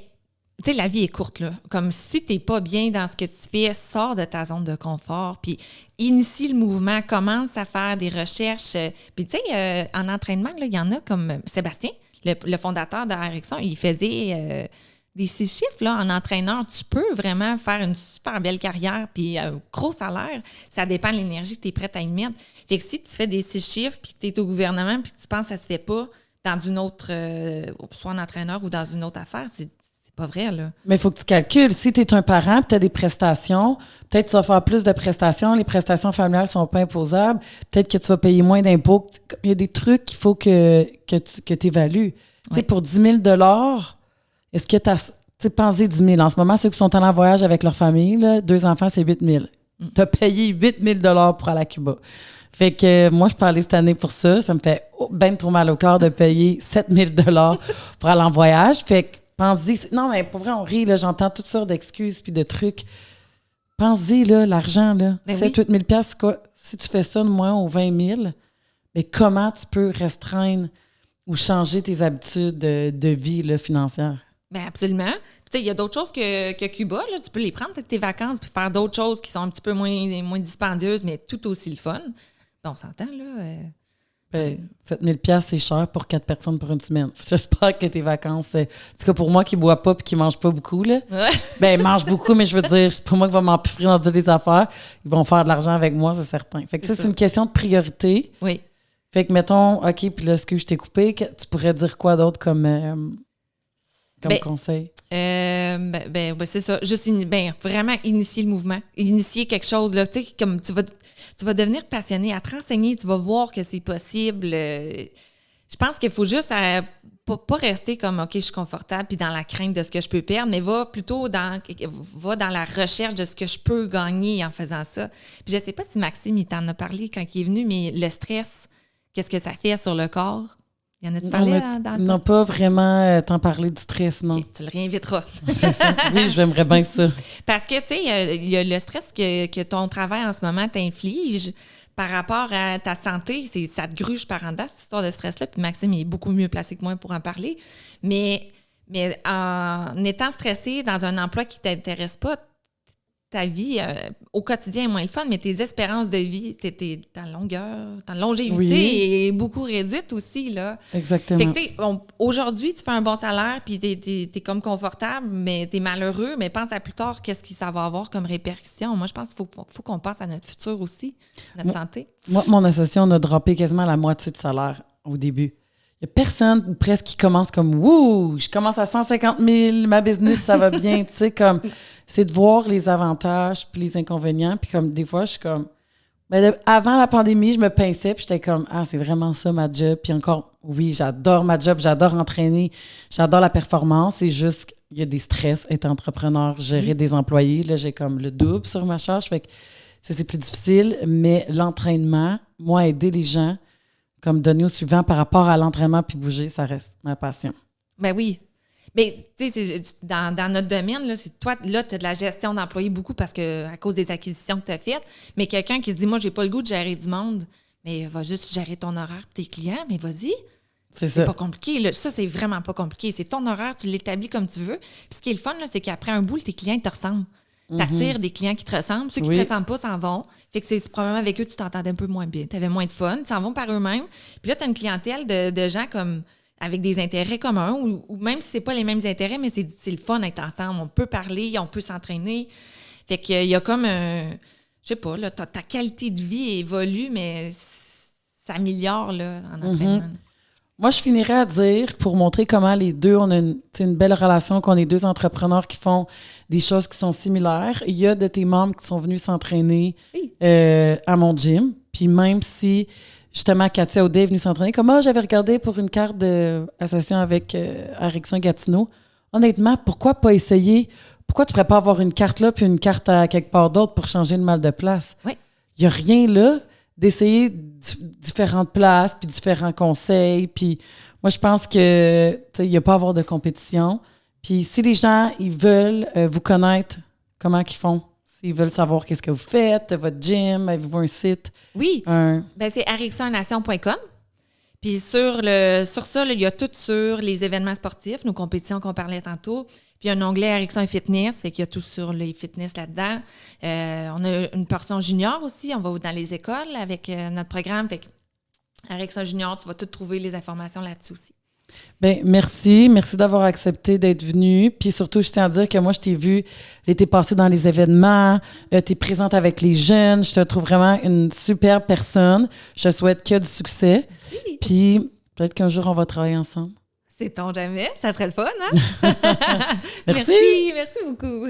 Speaker 2: tu sais, la vie est courte, là. Comme si tu n'es pas bien dans ce que tu fais, sors de ta zone de confort, puis initie le mouvement, commence à faire des recherches. Puis, tu sais, en entraînement, il y en a comme Sébastien, le fondateur de Ericsson, il faisait des 6 chiffres là, en entraîneur. Tu peux vraiment faire une super belle carrière, puis gros salaire. Ça dépend de l'énergie que tu es prête à y mettre. Fait que si tu fais des 6 chiffres, puis que tu es au gouvernement, puis que tu penses que ça se fait pas dans une autre, soit en entraîneur ou dans une autre affaire, c'est pas vrai, là.
Speaker 1: Mais il faut que tu calcules. Si tu es un parent et tu as des prestations, peut-être que tu vas faire plus de prestations. Les prestations familiales ne sont pas imposables. Peut-être que tu vas payer moins d'impôts. Il y a des trucs qu'il faut que tu évalues. Tu sais, pour 10 000 est-ce que tu as... Tu sais, pensez 10 000. En ce moment, ceux qui sont allés en voyage avec leur famille, là, 2 enfants, c'est 8 000. Tu as payé 8 000 pour aller à Cuba. Fait que moi, je parlais cette année pour ça. Ça me fait ben trop mal au cœur de payer 7 000 pour aller en voyage. Fait que pense-y. Non, mais pour vrai, on rit, là. J'entends toutes sortes d'excuses puis de trucs. Pense-y, là, l'argent, là. 7 000 8 000 c'est quoi? Si tu fais ça de moins ou 20 000, mais comment tu peux restreindre ou changer tes habitudes de vie là, financière?
Speaker 2: Bien, absolument. Tu sais, il y a d'autres choses que Cuba, là. Tu peux les prendre avec tes vacances puis faire d'autres choses qui sont un petit peu moins dispendieuses, mais tout aussi le fun. Bon, on s'entend, là.
Speaker 1: Ben, 7 000 c'est cher pour 4 personnes pour une semaine. J'espère que tes vacances... en tout cas, pour moi qui ne bois pas et qui ne mange pas beaucoup, là, ben, mange beaucoup, mais je veux dire, c'est pas moi qui va m'empiffrer dans toutes les affaires. Ils vont faire de l'argent avec moi, c'est certain. Fait que ça, c'est une question de priorité.
Speaker 2: Oui.
Speaker 1: Fait que, mettons, OK, puis là, je t'ai coupé, tu pourrais dire quoi d'autre comme conseil?
Speaker 2: C'est ça. Juste, vraiment initier le mouvement. Initier quelque chose, là. Tu sais, comme tu vas devenir passionné. À te renseigner, tu vas voir que c'est possible. Je pense qu'il faut juste pas rester comme, OK, je suis confortable puis dans la crainte de ce que je peux perdre, mais va plutôt dans la recherche de ce que je peux gagner en faisant ça. Puis je sais pas si Maxime, il t'en a parlé quand il est venu, mais le stress, qu'est-ce que ça fait sur le corps? Il y en a-tu parlé dans le...
Speaker 1: Non, pas vraiment t'en parler du stress, non.
Speaker 2: Okay, tu le réinviteras.
Speaker 1: C'est ça. Oui, j'aimerais bien ça.
Speaker 2: Parce que, tu sais, il y a le stress que ton travail en ce moment t'inflige par rapport à ta santé. Ça te gruge par en dedans, cette histoire de stress-là. Puis Maxime, il est beaucoup mieux placé que moi pour en parler. Mais en étant stressé dans un emploi qui ne t'intéresse pas, ta vie au quotidien est moins le fun, mais tes espérances de vie, ta longévité
Speaker 1: Oui.
Speaker 2: est beaucoup réduite aussi, là.
Speaker 1: Exactement.
Speaker 2: Fait que, tu sais, aujourd'hui, tu fais un bon salaire, puis t'es comme confortable, mais t'es malheureux, mais pense à plus tard, qu'est-ce que ça va avoir comme répercussion. Moi, je pense qu'il faut qu'on pense à notre futur aussi, notre santé.
Speaker 1: Moi, mon associé, on a droppé quasiment la moitié de salaire au début. Il n'y a personne ou presque qui commence comme « Wouh, je commence à 150 000, ma business, ça va bien. » Tu sais, comme, c'est de voir les avantages puis les inconvénients. Puis comme, des fois, je suis comme... Ben, avant la pandémie, je me pinçais puis j'étais comme « Ah, c'est vraiment ça ma job. » Puis encore, oui, j'adore ma job, j'adore entraîner, j'adore la performance. C'est juste qu'il y a des stress, être entrepreneur, gérer des employés. Là, j'ai comme le double sur ma charge. Fait que c'est plus difficile. Mais l'entraînement, moi, aider les gens... comme donner au suivant par rapport à l'entraînement puis bouger, ça reste ma passion.
Speaker 2: Ben oui. Mais, tu sais, dans notre domaine, là, c'est toi, là, tu as de la gestion d'employés beaucoup parce que à cause des acquisitions que tu as faites. Mais quelqu'un qui se dit, moi, j'ai pas le goût de gérer du monde, mais va juste gérer ton horaire et tes clients, mais vas-y. C'est pas compliqué. Là. Ça, c'est vraiment pas compliqué. C'est ton horaire, tu l'établis comme tu veux. Puis ce qui est le fun, là, c'est qu'après un bout, tes clients, ils te ressemblent. T'attires des clients qui te ressemblent. Ceux qui te ressemblent pas s'en vont. Fait que c'est probablement avec eux, tu t'entendais un peu moins bien. Tu avais moins de fun. Ils s'en vont par eux-mêmes. Puis là, tu as une clientèle de gens comme avec des intérêts communs ou même si c'est pas les mêmes intérêts, mais c'est le fun d'être ensemble. On peut parler, on peut s'entraîner. Fait qu'il y a comme je sais pas, là, ta qualité de vie évolue, mais ça améliore là, en entraînement.
Speaker 1: Moi, je finirais à dire, pour montrer comment les deux, on a une belle relation, qu'on est deux entrepreneurs qui font des choses qui sont similaires. Il y a de tes membres qui sont venus s'entraîner à mon gym. Puis même si, justement, Katia Audet est venue s'entraîner, comme j'avais regardé pour une carte d'association avec Erickson Gatineau. Honnêtement, pourquoi pas essayer? Pourquoi tu ne pourrais pas avoir une carte là puis une carte à quelque part d'autre pour changer le mal de place?
Speaker 2: Oui.
Speaker 1: Il n'y a rien là d'essayer différentes places, puis différents conseils. Puis moi, je pense que il n'y a pas à avoir de compétition. Puis si les gens, ils veulent vous connaître, comment ils font? S'ils veulent savoir qu'est-ce que vous faites, votre gym, avez-vous un site?
Speaker 2: Oui, ben, c'est ericksonnation.com. Puis sur ça, là, il y a tout sur les événements sportifs, nos compétitions qu'on parlait tantôt. Puis il y a un onglet Erickson Fitness, fait qu'il y a tout sur les fitness là-dedans. On a une portion junior aussi, on va dans les écoles avec notre programme. Fait que Erickson Junior, tu vas tout trouver les informations là-dessus aussi.
Speaker 1: Bien, merci. Merci d'avoir accepté d'être venu. Puis surtout, je tiens à dire que moi, je t'ai vu l'été passé dans les événements. Tu es présente avec les jeunes. Je te trouve vraiment une super personne. Je te souhaite que du succès.
Speaker 2: Merci.
Speaker 1: Puis peut-être qu'un jour, on va travailler ensemble.
Speaker 2: Sait-on jamais? Ça serait le fun, hein?
Speaker 1: Merci.
Speaker 2: Merci beaucoup.